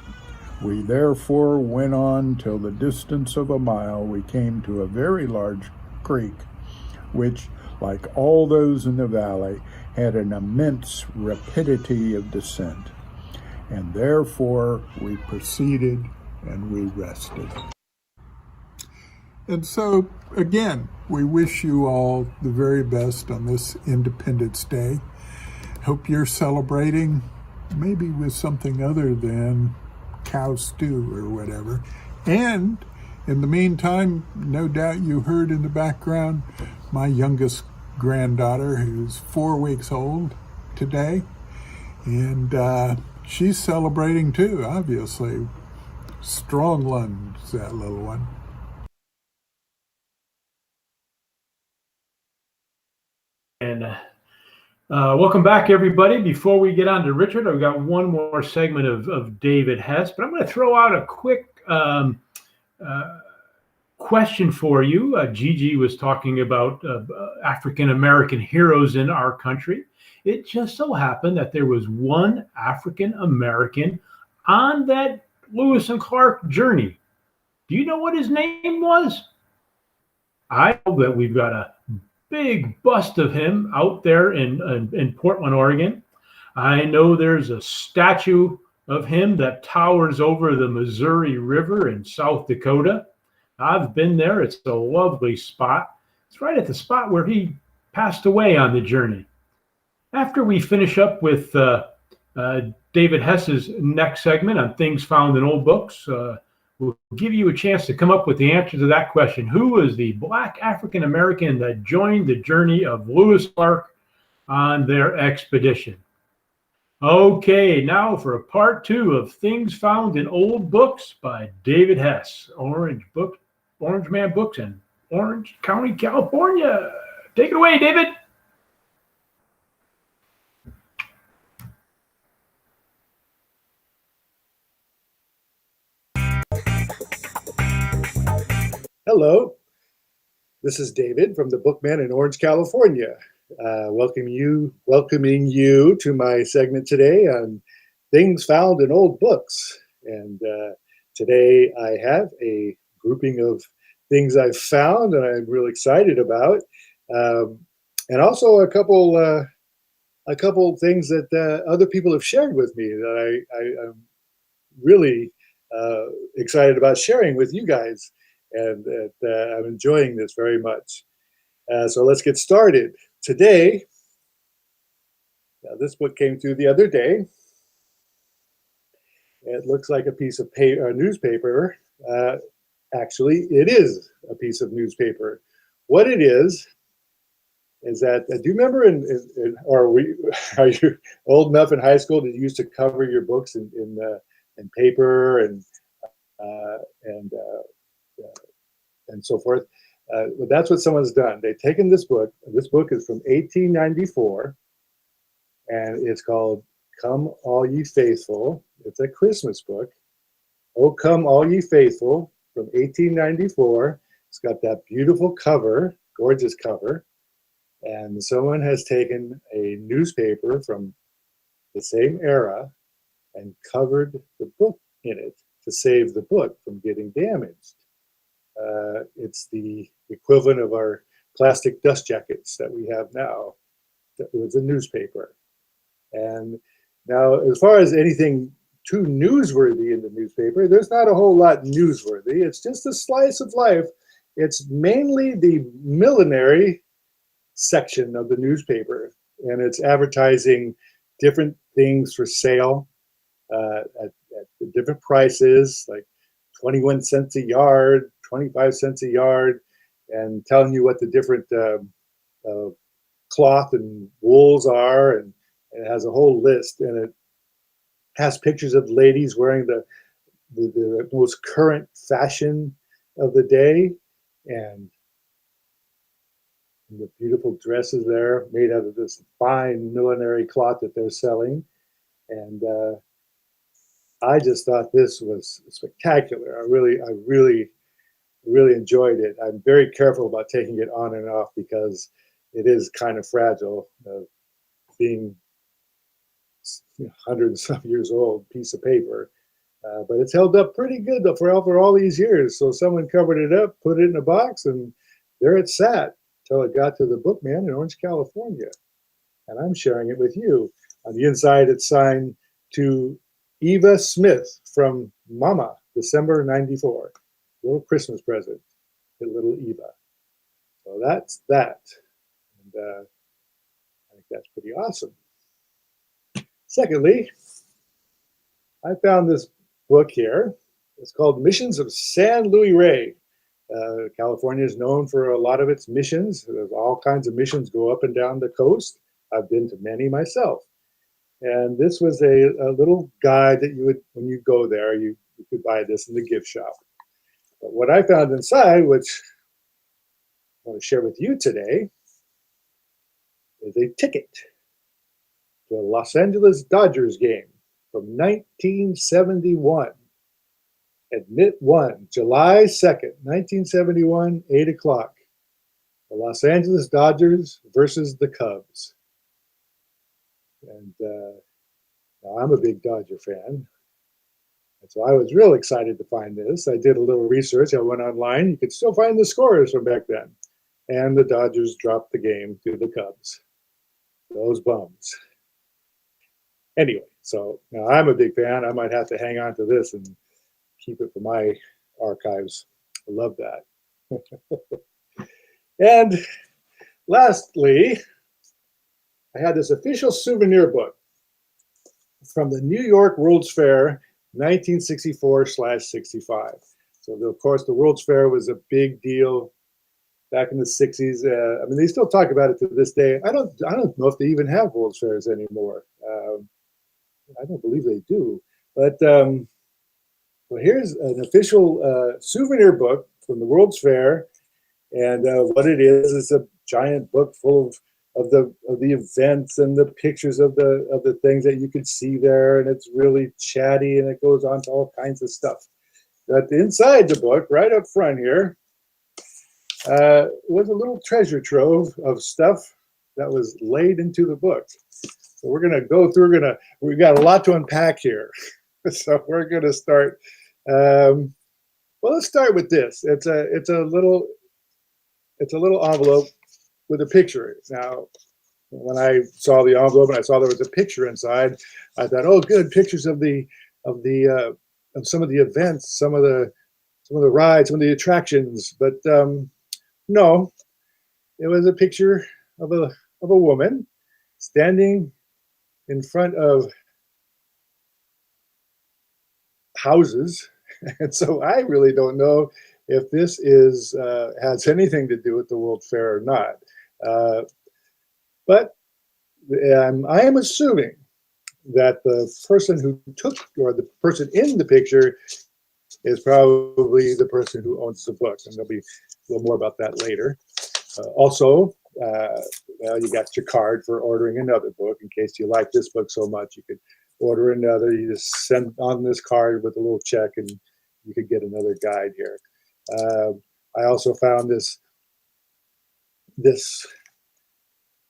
We therefore went on till the distance of a mile we came to a very large creek, which, like all those in the valley, had an immense rapidity of descent, and therefore we proceeded and we rested. And so, again, we wish you all the very best on this Independence Day. Hope you're celebrating maybe with something other than cow stew or whatever. And in the meantime, no doubt you heard in the background my youngest granddaughter, who's 4 weeks old today, and she's celebrating too, obviously. Strong lungs, that little one. And welcome back, everybody. Before we get on to Richard, I've got one more segment of David Hess, but I'm going to throw out a quick question for you. Gigi was talking about African-American heroes in our country. It just so happened that there was one African-American on that Lewis and Clark journey. Do you know what his name was? I know that we've got a big bust of him out there in Portland, Oregon. I know there's a statue of him that towers over the Missouri River in South Dakota. I've been there. It's a lovely spot. It's right at the spot where he passed away on the journey. After we finish up with David Hess's next segment on things found in old books, we'll give you a chance to come up with the answer to that question. Who was the Black African American that joined the journey of Lewis Clark on their expedition? Okay, now for a part 2 of Things Found in Old Books by David Hess, Orange Man Books in Orange County, California. Take it away, David. Hello, this is David from the Bookman in Orange, California. Welcoming you to my segment today on things found in old books. And today I have a grouping of things I've found and I'm really excited about, and also a couple things that other people have shared with me that I'm really excited about sharing with you guys. And I'm enjoying this very much. So let's get started. Today, this book came through the other day. It looks like a piece of newspaper. Actually, it is a piece of newspaper. What it is that, do you remember are you old enough in high school that you used to cover your books in paper and so forth? But that's what someone's done. They've taken this book. This book is from 1894, and it's called Come All Ye Faithful. It's a Christmas book. Oh, Come All Ye Faithful from 1894. It's got that beautiful cover, gorgeous cover. And someone has taken a newspaper from the same era and covered the book in it to save the book from getting damaged. It's the equivalent of our plastic dust jackets that we have now. It was a newspaper. And now, as far as anything too newsworthy in the newspaper, there's not a whole lot newsworthy. It's just a slice of life. It's mainly the millinery section of the newspaper. and it's advertising different things for sale at different prices, like 21 cents a yard, 25 cents a yard, and telling you what the different cloth and wools are, and it has a whole list, and it has pictures of ladies wearing the most current fashion of the day, and the beautiful dresses there made out of this fine millinery cloth that they're selling. And I just thought this was spectacular. I really enjoyed it. I'm very careful about taking it on and off because it is kind of fragile, being 100 and some years old piece of paper. But it's held up pretty good for all these years. So someone covered it up, put it in a box, and there it sat until it got to the bookman in Orange, California. And I'm sharing it with you. On the inside, it's signed to Eva Smith from Mama, December '94. Little Christmas present to little Eva. So that's that. And I think that's pretty awesome. Secondly, I found this book here. It's called Missions of San Luis Rey. California is known for a lot of its missions. There's all kinds of missions go up and down the coast. I've been to many myself. And this was a little guide that you would, when you go there, you could buy this in the gift shop. But what I found inside, which I want to share with you today, is a ticket to a Los Angeles Dodgers game from 1971. Admit 1, July 2nd, 1971, 8 o'clock. The Los Angeles Dodgers versus the Cubs. And now I'm a big Dodger fan. And so I was real excited to find this. I did a little research. I went online. You could still find the scores from back then. And the Dodgers dropped the game to the Cubs. Those bums. Anyway, so now I'm a big fan. I might have to hang on to this and keep it for my archives. I love that. And lastly, I had this official souvenir book from the New York World's Fair, 1964/65. So of course, the World's Fair was a big deal back in the 60s. I mean, they still talk about it to this day. I don't know if they even have World's Fairs anymore. I don't believe they do. But well, here's an official souvenir book from the World's Fair, and what it is a giant book full of the events and the pictures of the things that you could see there, and it's really chatty, and it goes on to all kinds of stuff. But inside the book, right up front here, was a little treasure trove of stuff that was laid into the book. So we're going to go through. We've got a lot to unpack here. So we're going to start. Well, let's start with this. It's a little envelope with a picture. Now, when I saw the envelope and I saw there was a picture inside, I thought, oh, good, pictures of some of the events, some of the rides, some of the attractions. But no, it was a picture of a woman standing in front of houses, and so I really don't know if this has anything to do with the World Fair or not. But I am assuming that the person who took, or the person in the picture, is probably the person who owns the book, and there'll be a little more about that later. Also, well, you got your card for ordering another book. In case you like this book so much, you could order another. You just send on this card with a little check, and you could get another guide here. I also found this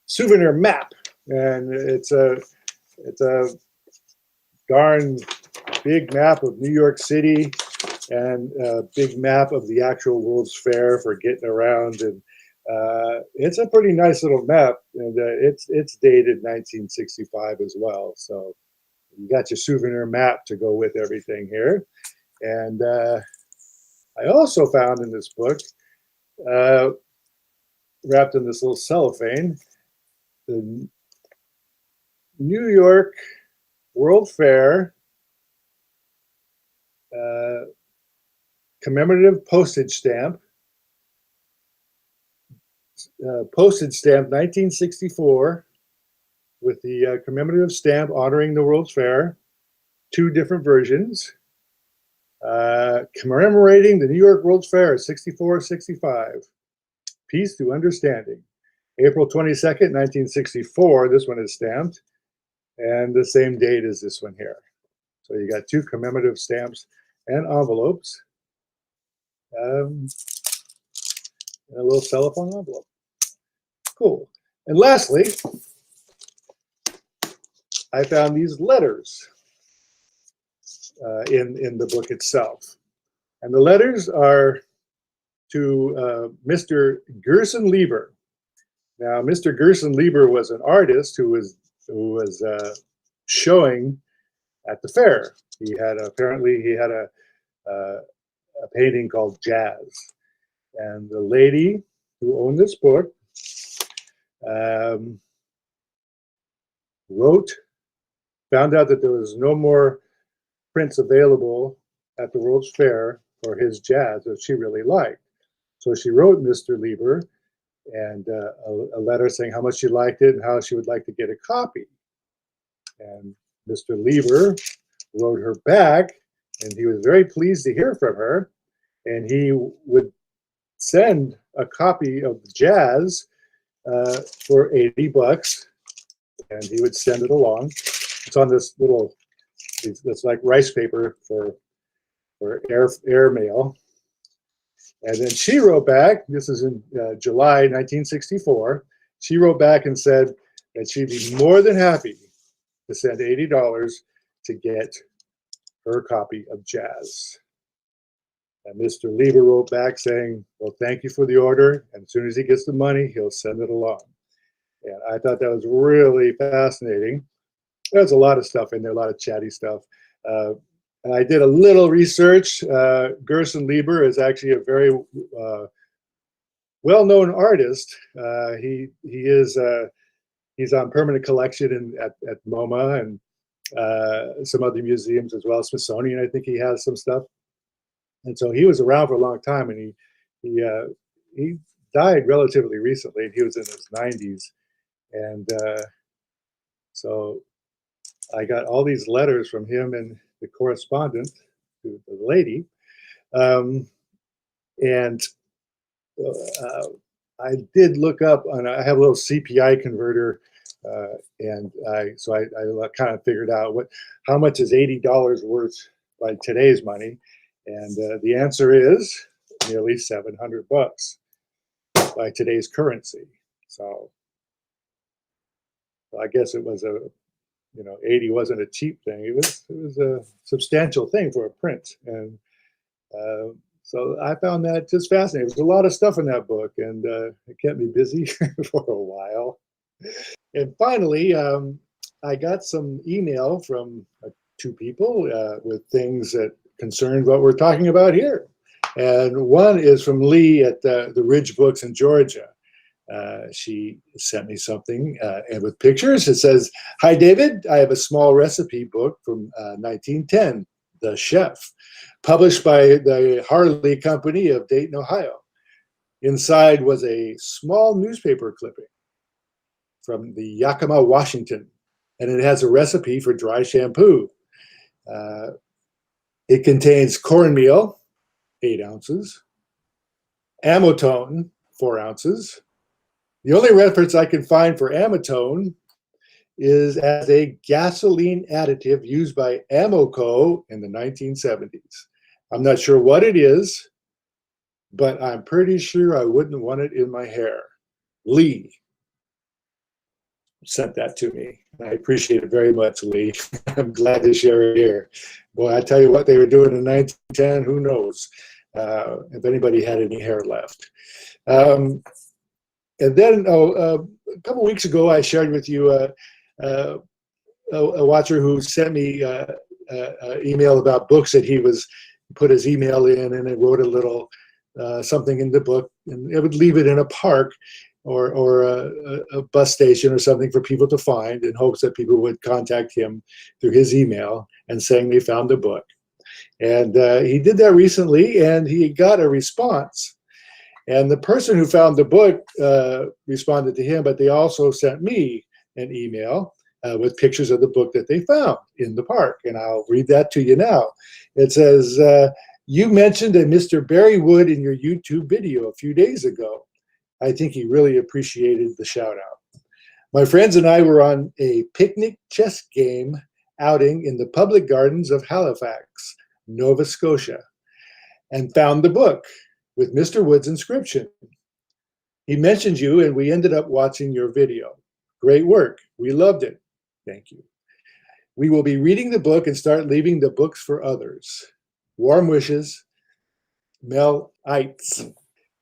souvenir map, and it's a darn big map of New York City, and a big map of the actual World's Fair for getting around. And it's a pretty nice little map, and it's dated 1965 as well. So you got your souvenir map to go with everything here. And I also found in this book, wrapped in this little cellophane, the New York World Fair commemorative postage stamp, postage stamp 1964, with the commemorative stamp honoring the World's Fair, 2 different versions, commemorating the New York World's Fair 64-65, Peace through Understanding. April 22nd, 1964, this one is stamped, and the same date as this one here. So you got 2 commemorative stamps and envelopes. And a little cellophane envelope. Cool. And lastly, I found these letters in the book itself. And the letters are to Mr. Gerson Lieber. Now, Mr. Gerson Lieber was an artist who was showing at the fair. He had a painting called Jazz. And the lady who owned this book found out that there was no more prints available at the World's Fair for his jazz that she really liked. So she wrote Mr. Lieber and a letter saying how much she liked it and how she would like to get a copy. And Mr. Lieber wrote her back, and he was very pleased to hear from her, and he would send a copy of Jazz for $80, and he would send it along. It's on this little, it's like rice paper for air mail. And then she wrote back, this is in July 1964, she wrote back and said that she'd be more than happy to send $80 to get her copy of Jazz. And Mr. Lieber wrote back saying, well, thank you for the order. And as soon as he gets the money, he'll send it along. And I thought that was really fascinating. There's a lot of stuff in there, a lot of chatty stuff. And I did a little research. Gerson Lieber is actually a very well-known artist. He's on permanent collection at MoMA and some other museums as well. Smithsonian, I think he has some stuff. And so he was around for a long time, and he died relatively recently. He was in his 90s, and so I got all these letters from him and the correspondent, the lady, and I did look up on. I have a little CPI converter, and I kind of figured out how much is $80 worth by today's money. And the answer is nearly $700 by today's currency. So I guess it was 80 wasn't a cheap thing. It was a substantial thing for a print. And so I found that just fascinating. There's a lot of stuff in that book, and it kept me busy for a while. And finally, I got some email from 2 people with things that concerned what we're talking about here. And one is from Lee at the Ridge Books in Georgia. She sent me something and with pictures. It says, "Hi, David. I have a small recipe book from 1910, The Chef, published by the Harley Company of Dayton, Ohio. Inside was a small newspaper clipping from the Yakima, Washington, and it has a recipe for dry shampoo. It contains cornmeal, 8 ounces, amatone, 4 ounces. The only reference I can find for amatone is as a gasoline additive used by Amoco in the 1970s. I'm not sure what it is, but I'm pretty sure I wouldn't want it in my hair. Lee sent that to me. I appreciate it very much, Lee. I'm glad to share it here. Boy, I tell you what they were doing in 1910, who knows if anybody had any hair left. And then a couple weeks ago, I shared with you a watcher who sent me an email about books that he was put his email in, and it wrote a little something in the book, and it would leave it in a park. or a bus station or something for people to find, in hopes that people would contact him through his email and saying they found the book. And he did that recently, and he got a response. And the person who found the book responded to him, but they also sent me an email with pictures of the book that they found in the park. And I'll read that to you now. It says, you mentioned a Mr. Barry Wood in your YouTube video a few days ago. I think he really appreciated the shout out. My friends and I were on a picnic chess game outing in the public gardens of Halifax, Nova Scotia, and found the book with Mr. Wood's inscription. He mentioned you, and we ended up watching your video. Great work. We loved it. Thank you. We will be reading the book and start leaving the books for others. Warm wishes, Mel Eitz.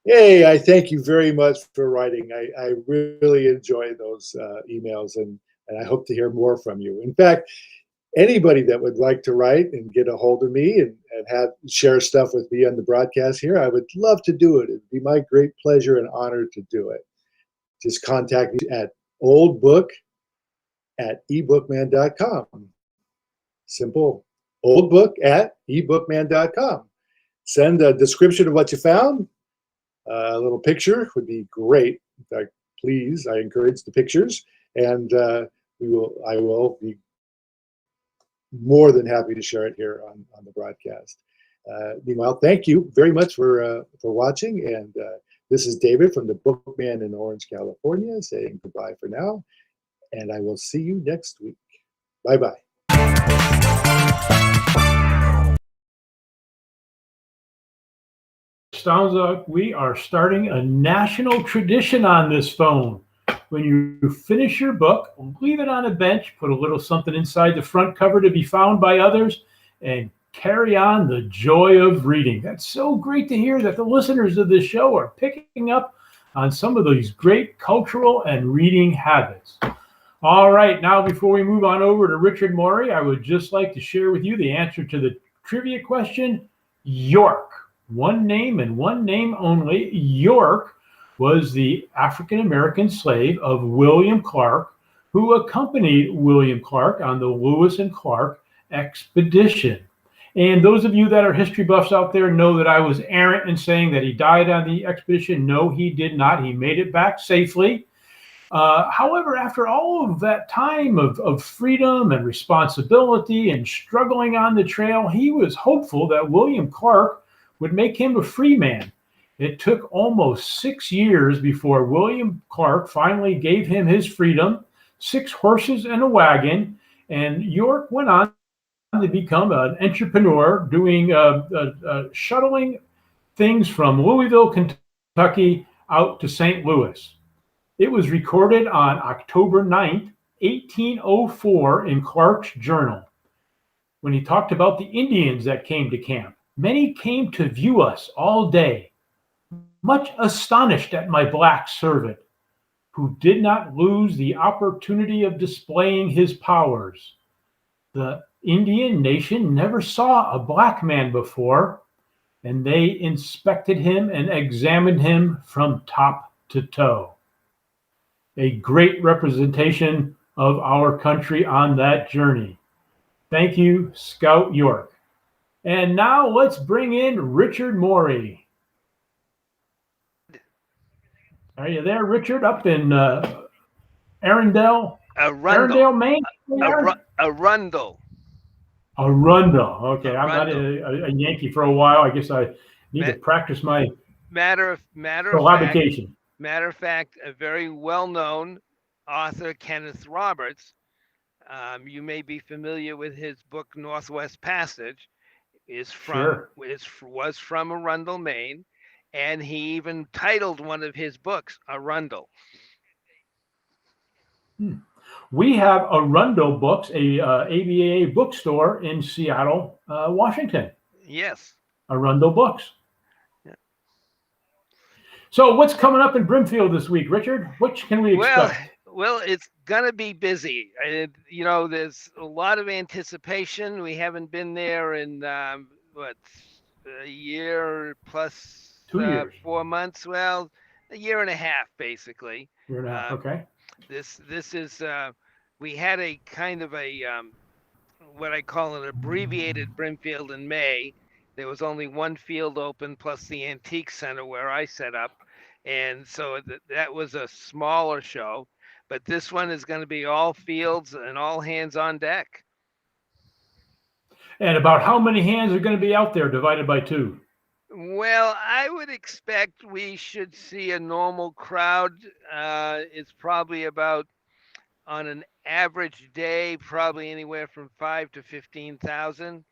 Hey, I thank you very much for writing. I really enjoy those emails, and I hope to hear more from you. In fact, anybody that would like to write and get a hold of me and share stuff with me on the broadcast here, I would love to do it. It'd be my great pleasure and honor to do it. Just contact me at oldbook@ebookman.com. Simple. oldbook@ebookman.com. Send a description of what you found. A little picture would be great. In fact, please, I encourage the pictures, and I will be more than happy to share it here on the broadcast. Meanwhile, thank you very much for watching, and this is David from the Bookman in Orange, California, saying goodbye for now, and I will see you next week. Bye-bye. Sounds like we are starting a national tradition on this phone. When you finish your book, leave it on a bench, put a little something inside the front cover to be found by others, and carry on the joy of reading. That's so great to hear that the listeners of this show are picking up on some of these great cultural and reading habits. All right, now before we move on over to Richard Morey, I would just like to share with you the answer to the trivia question. York. One name and one name only. York was the African-American slave of William Clark, who accompanied William Clark on the Lewis and Clark expedition. And those of you that are history buffs out there know that I was errant in saying that he died on the expedition. No, he did not. He made it back safely. However, after all of that time of freedom and responsibility and struggling on the trail, he was hopeful that William Clark would make him a free man. It took almost 6 years before William Clark finally gave him his freedom, 6 horses and a wagon, and York went on to become an entrepreneur doing shuttling things from Louisville, Kentucky out to St. Louis. It was recorded on October 9th, 1804 in Clark's journal when he talked about the Indians that came to camp. Many came to view us all day, much astonished at my black servant, who did not lose the opportunity of displaying his powers. The Indian nation never saw a black man before, and they inspected him and examined him from top to toe. A great representation of our country on that journey. Thank you, Scout York. And now let's bring in Richard Morey. Are you there, Richard? Up in Arundel? Arundel, Maine? Arundel. Arundel. Okay, I'm not a Yankee for a while. I guess I need to practice my cohabitation. Matter of fact, a very well-known author, Kenneth Roberts, you may be familiar with his book Northwest Passage, was from Arundel, Maine, and he even titled one of his books Arundel. We have Arundel Books, a ABA bookstore in Seattle, Washington. Yes. Arundel Books. Yeah. So what's coming up in Brimfield this week, Richard? What can we expect? Well, it's going to be busy. There's a lot of anticipation. We haven't been there in, a year plus 2 years. 4 months. Well, a year and a half, basically. You're not Um, okay. this is we had a kind of a what I call an abbreviated Brimfield in May. There was only one field open plus the antique center where I set up, and so that was a smaller show. But this one is going to be all fields and all hands on deck. And about how many hands are going to be out there divided by two? Well, I would expect we should see a normal crowd. It's probably about on an average day, probably anywhere from 5 to 15,000.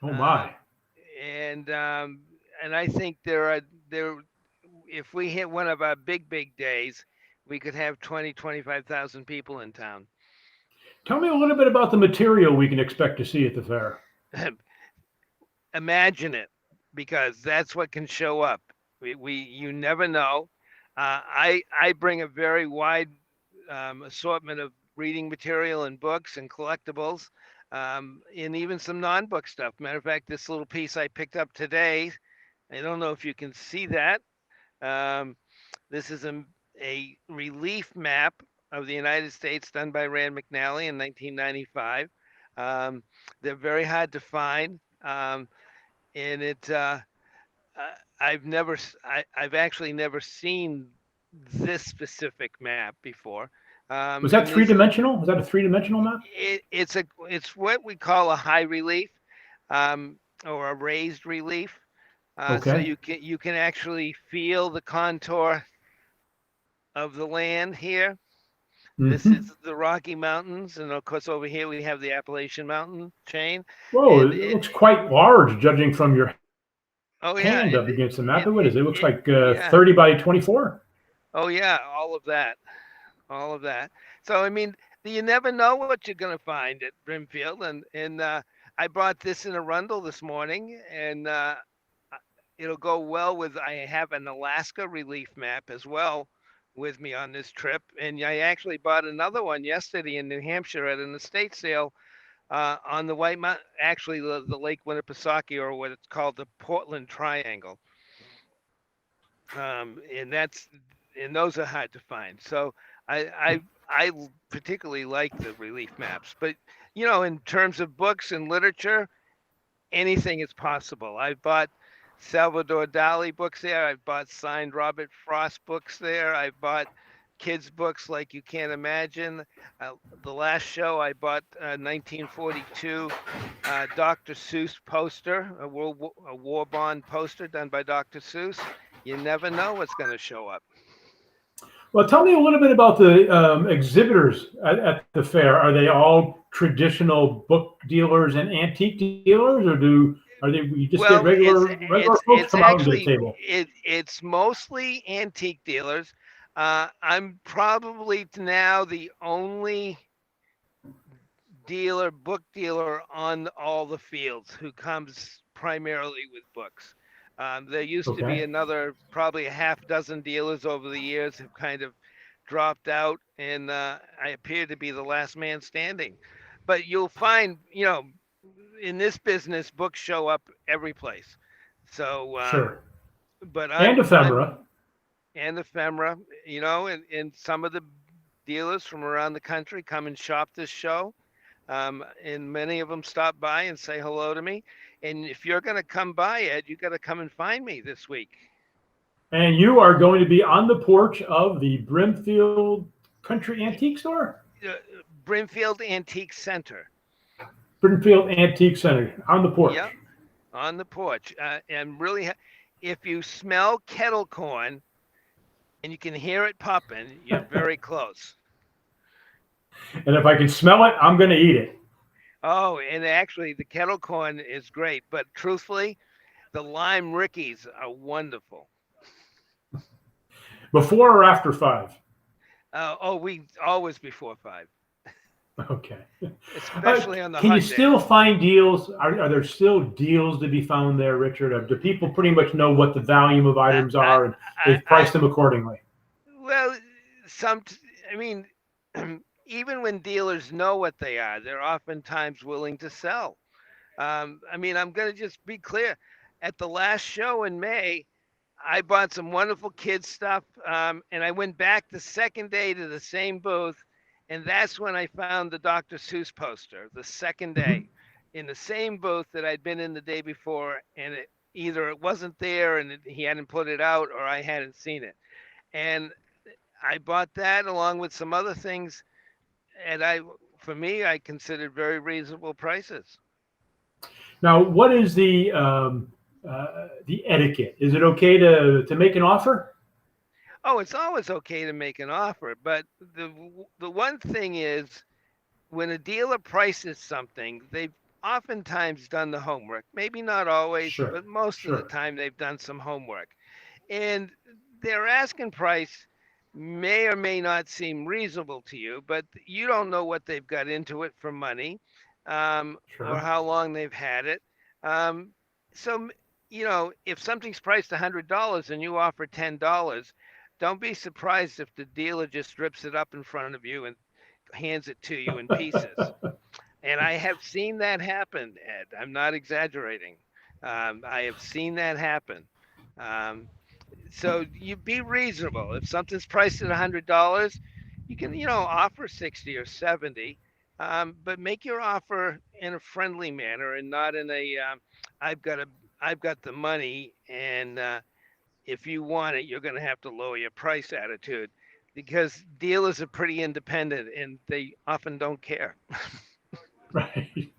Oh Um, my. and um, and I think there if we hit one of our big days, we could have 25,000 people in town. Tell me a little bit about the material we can expect to see at the fair. Imagine it, because that's what can show up. We you never know. I bring a very wide assortment of reading material and books and collectibles, and even some non-book stuff. Matter of fact, this little piece I picked up today, I don't know if you can see that. Um, this is a relief map of the United States done by Rand McNally in 1995. They're very hard to find, and I've actually never seen this specific map before. Was that And these three-dimensional? Was that a three-dimensional map? it's what we call a high relief, um, or a raised relief. So Okay. you can actually feel the contour of the land here. This Hmm. is the Rocky Mountains, and of course over here we have the Appalachian Mountain chain. Whoa, And it looks quite large judging from your oh yeah, hand up against the map. it, What is it? It looks like yeah, 30 by 24. oh yeah, all of that. So I mean, you never know what you're going to find at Brimfield, and I brought this in a rundle this morning, and it'll go well with. I have an Alaska relief map as well with me on this trip, and I actually bought another one yesterday in New Hampshire at an estate sale on the White Mountain, actually the Lake Winnipesaukee, or what it's called the Portland Triangle, and those are hard to find. So I particularly like the relief maps, but in terms of books and literature, anything is possible. I bought Salvador Dali books there. I've bought signed Robert Frost books there. I've bought kids books like you can't imagine. The last show I bought 1942 Dr. Seuss poster, a war bond poster done by Dr. Seuss. You never know what's going to show up. Well, tell me a little bit about the exhibitors at the fair. Are they all traditional book dealers and antique dealers, or are they you just get regular folks come out to the table? It's mostly antique dealers. I'm probably now the only book dealer on all the fields who comes primarily with books. There used to be another, probably a half dozen dealers over the years have kind of dropped out, and I appear to be the last man standing. But you'll find, in this business, books show up every place. So, Sure. But and ephemera. And ephemera, and some of the dealers from around the country come and shop this show. And many of them stop by and say hello to me. And if you're going to come by, Ed, you got to come and find me this week. And you are going to be on the porch of the Brimfield Country Antique Store? Brimfield Antique Center. Brimfield Antique Center, on the porch. Yep, on the porch. And really, if you smell kettle corn and you can hear it popping, you're very close. And if I can smell it, I'm going to eat it. Oh, and actually, the kettle corn is great. But truthfully, the lime rickeys are wonderful. Before or after 5? We always before 5. Okay. Especially on the Can hot you days. still find deals? Are there still deals to be found there, Richard? Do people pretty much know what the volume of items are and they price them accordingly? Well, even when dealers know what they are, they're oftentimes willing to sell. I'm going to just be clear. At the last show in May, I bought some wonderful kids stuff, and I went back the second day to the same booth, and that's when I found the Dr. Seuss poster. The second day, Mhm. in the same booth that I'd been in the day before, and either it wasn't there and he hadn't put it out, or I hadn't seen it. And I bought that along with some other things, and for me, I considered very reasonable prices. Now, what is the etiquette? Is it okay to make an offer? Oh, it's always okay to make an offer, but the one thing is when a dealer prices something, they've oftentimes done the homework. Maybe not always, Sure, but most of the sure. time they've done some homework. And their asking price may or may not seem reasonable to you, but you don't know what they've got into it for money, or Sure. how long they've had it. Um, so, if something's priced $100 and you offer $10, don't be surprised if the dealer just rips it up in front of you and hands it to you in pieces. And I have seen that happen, Ed. I'm not exaggerating. I have seen that happen. Um, so you be reasonable. If something's priced at $100, you can, offer 60 or 70, but make your offer in a friendly manner and not in a I've got a I've got the money, and if you want it, you're going to have to lower your price attitude, because dealers are pretty independent and they often don't care. Right.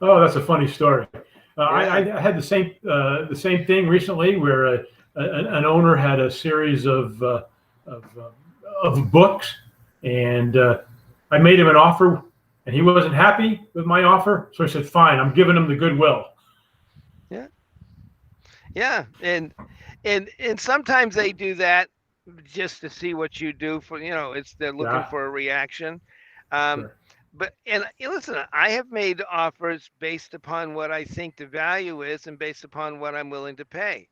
Oh, that's a funny story. Yeah. I had the same thing recently where an owner had a series of, uh, of books, and I made him an offer, and he wasn't happy with my offer, so I said, "Fine, I'm giving him the goodwill." Yeah. Yeah. And sometimes they do that just to see what you do for, it's they're looking Yeah, for a reaction. Um, sure. but and listen, I have made offers based upon what I think the value is and based upon what I'm willing to pay.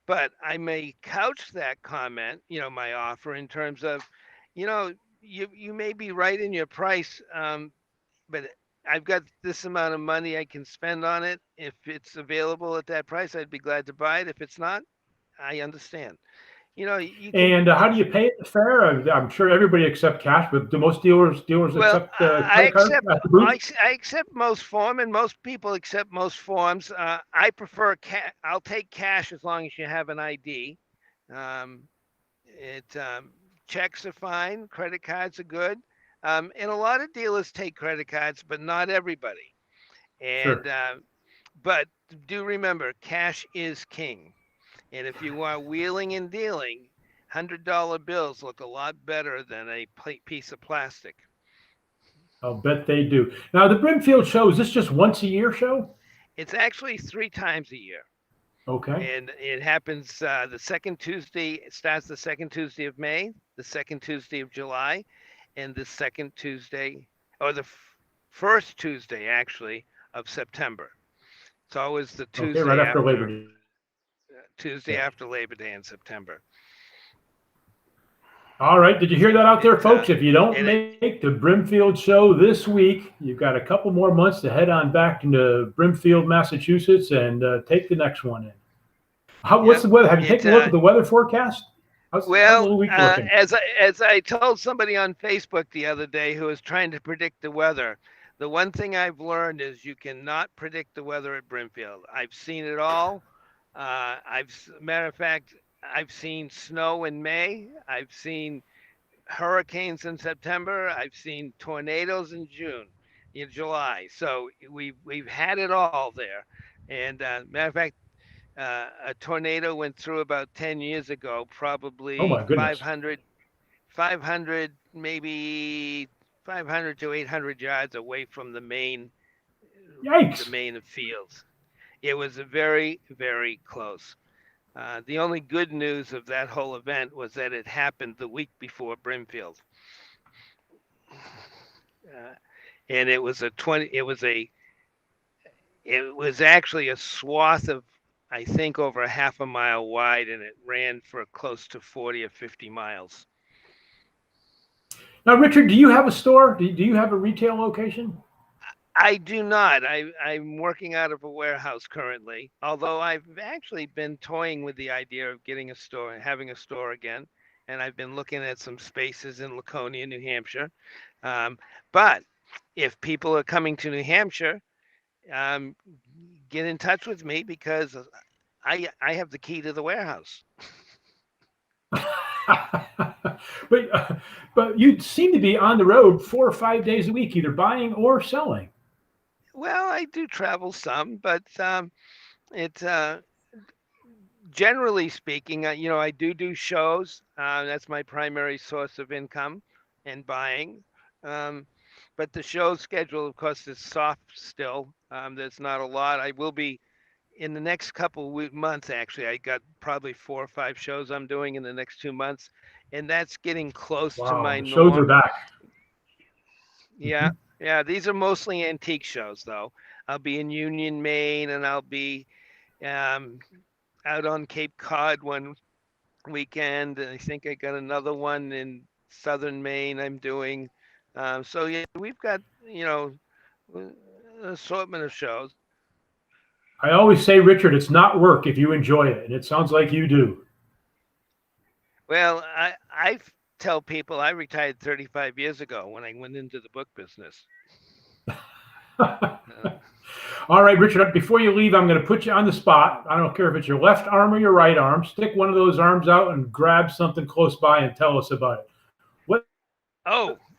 But I may couch that comment, my offer in terms of, you know, you may be right in your price, but I've got this amount of money I can spend on it. If it's available at that price, I'd be glad to buy it. If it's not, I understand. You can. And how do you pay at the fair? I'm sure everybody accepts cash, but do most dealers Well, accept I credit cards accept at the booth? I accept most form, and most people accept most forms. I prefer I'll take cash as long as you have an ID. Um, it Checks are fine. Credit cards are good. And a lot of dealers take credit cards, but not everybody. And Sure. but do remember, cash is king. And if you are wheeling and dealing, $100 bills look a lot better than a piece of plastic. I'll bet they do. Now, the Brimfield show, is this just once a year show? It's actually 3 times a year, Okay. and it happens the second Tuesday. It starts the second Tuesday of May, the second Tuesday of July, and the second Tuesday, or the first Tuesday actually of September. It's always the Okay, right after Labor Day. Tuesday after Labor Day in September. All right. Did you hear that out there, It folks? If you don't and it make the Brimfield show this week, you've got a couple more months to head on back to Brimfield, Massachusetts, and take the next one in. What's yeah the weather? Have you it taken a look at the weather forecast? How's Well, the week looking? as I told somebody on Facebook the other day who was trying to predict the weather, the one thing I've learned is you cannot predict the weather at Brimfield. I've seen it all. Matter of fact, I've seen snow in May. I've seen hurricanes in September. I've seen tornadoes in July. So we've had it all there. And matter of fact, a tornado went through about 10 years ago, Oh probably my goodness. 500, maybe 500 to 800 yards away from the Yikes. main fields. It was a very, very close. The only good news of that whole event was that it happened the week before Brimfield. And it was actually a swath of, I think, over a half a mile wide, and it ran for close to 40 or 50 miles. Now, Richard, do you have a store? Do you have a retail location? I do not. I'm working out of a warehouse currently, although I've actually been toying with the idea of getting a store, having a store again. And I've been looking at some spaces in Laconia, New Hampshire. But if people are coming to New Hampshire, um, get in touch with me because I have the key to the warehouse. But you seem to be on the road 4 or 5 days a week, either buying or selling. Well, I do travel some, but it's generally speaking, I do shows. That's my primary source of income and buying. But the show schedule, of course, is soft still. There's not a lot. I will be in the next couple months. Actually, I got probably 4 or 5 shows I'm doing in the next 2 months, and that's getting close to Wow, my the shows are norm. back. Yeah, yeah. These are mostly antique shows, though. I'll be in Union, Maine, and I'll be um, out on Cape Cod one weekend. I think I got another one in southern Maine I'm doing. So yeah, we've got an assortment of shows. I always say, Richard, it's not work if you enjoy it, and it sounds like you do. Well, I tell people I retired 35 years ago when I went into the book business. All right, Richard, before you leave, I'm going to put you on the spot. I don't care if it's your left arm or your right arm. Stick one of those arms out and grab something close by and tell us about it. What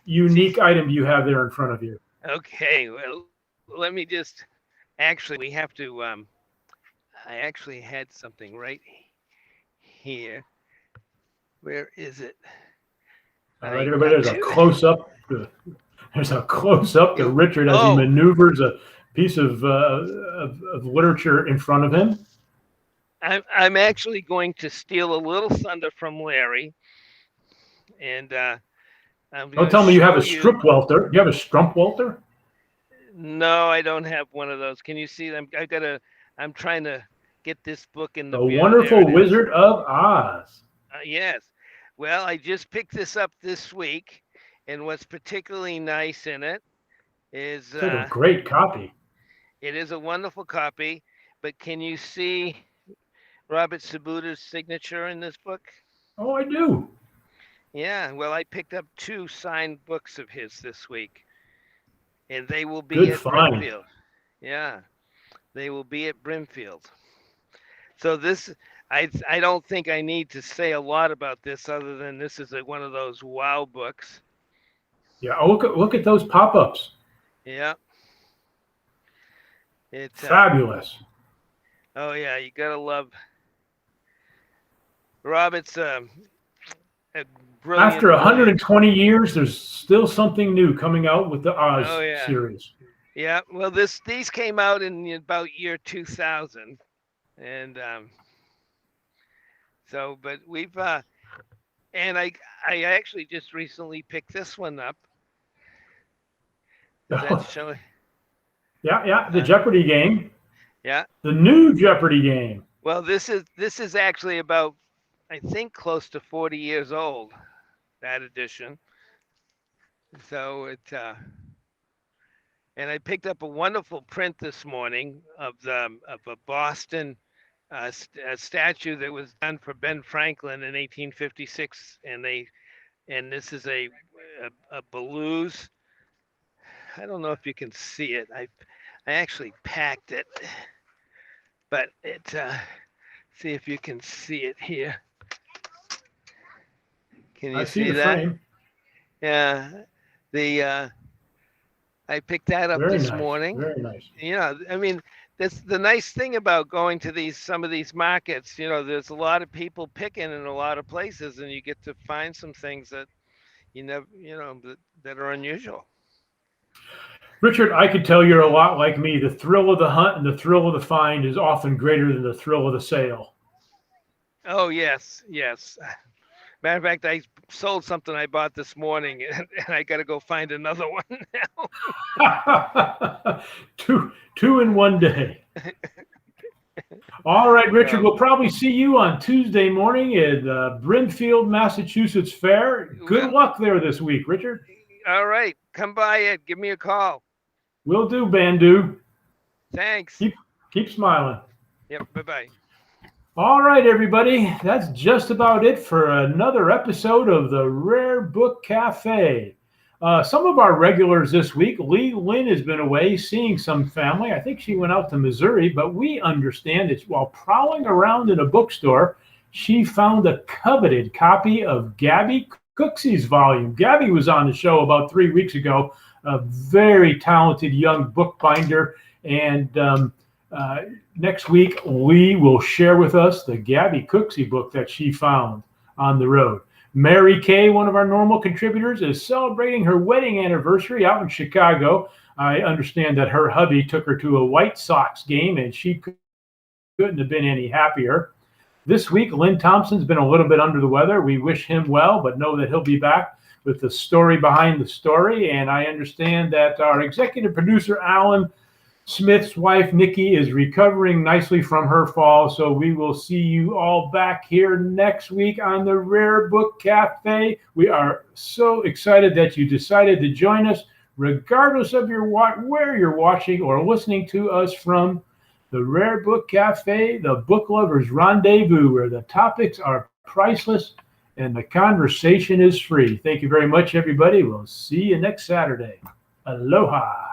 unique item do you have there in front of you? Okay, well, let me just, actually, we have to, I actually had something right here. Where is it? All right, everybody, there's a close-up. There's a close-up to Richard as he maneuvers a piece of literature in front of him. I'm actually going to steal a little thunder from Larry, and don't tell me you have a Strumpwelter. You have a Strumpwelter? No, I don't have one of those. Can you see them? I'm trying to get this book in the Wonderful Wizard of Oz. Yes. Well, I just picked this up this week, and what's particularly nice in it is it's a great copy. It is a wonderful copy, but can you see Robert Sabuta's signature in this book? Oh, I do. Yeah, well, I picked up 2 signed books of his this week, and they will be at Brimfield. Yeah, they will be at Brimfield. So this, I don't think I need to say a lot about this other than this is one of those wow books. Yeah, look at those pop-ups. Yeah. It's fabulous. Oh yeah, you gotta love Robert's a brilliant. After 120 years, there's still something new coming out with the Oz series. Yeah, well, these came out in about year 2000, and so, but we've and I actually just recently picked this one up. That's showing. Yeah, the Jeopardy game. Yeah. The new Jeopardy game. Well, this is actually about, I think, close to 40 years old, that edition. So and I picked up a wonderful print this morning of a Boston a statue that was done for Ben Franklin in 1856, and this is a Belouse. I don't know if you can see it. I actually packed it, but see if you can see it here. Can you see that? Frame. Yeah, I picked that up this morning. Very nice. Yeah, I mean, that's the nice thing about going to some of these markets. There's a lot of people picking in a lot of places, and you get to find some things that that are unusual. Richard, I could tell you're a lot like me. The thrill of the hunt and the thrill of the find is often greater than the thrill of the sale. Oh, yes. Matter of fact, I sold something I bought this morning, and I got to go find another one now. two in one day. All right, Richard, we'll probably see you on Tuesday morning at Brimfield, Massachusetts Fair. Good luck there this week, Richard. All right. Come by it. Give me a call. Will do, Bandu. Thanks. Keep smiling. Yep. Bye-bye. All right, everybody. That's just about it for another episode of the Rare Book Cafe. Some of our regulars this week, Lee Lynn has been away seeing some family. I think she went out to Missouri, but we understand that while prowling around in a bookstore, she found a coveted copy of Gabby Cooksey's volume. Gabby was on the show about 3 weeks ago, a very talented young bookbinder, and next week, Lee will share with us the Gabby Cooksey book that she found on the road. Mary Kay, one of our normal contributors, is celebrating her wedding anniversary out in Chicago. I understand that her hubby took her to a White Sox game, and she couldn't have been any happier. This week, Lynn Thompson's been a little bit under the weather. We wish him well, but know that he'll be back with the story behind the story. And I understand that our executive producer, Alan Smith's wife, Nikki, is recovering nicely from her fall. So we will see you all back here next week on the Rare Book Cafe. We are so excited that you decided to join us, regardless of where you're watching or listening to us from. The Rare Book Cafe, the book lovers' rendezvous, where the topics are priceless and the conversation is free. Thank you very much, everybody. We'll see you next Saturday. Aloha.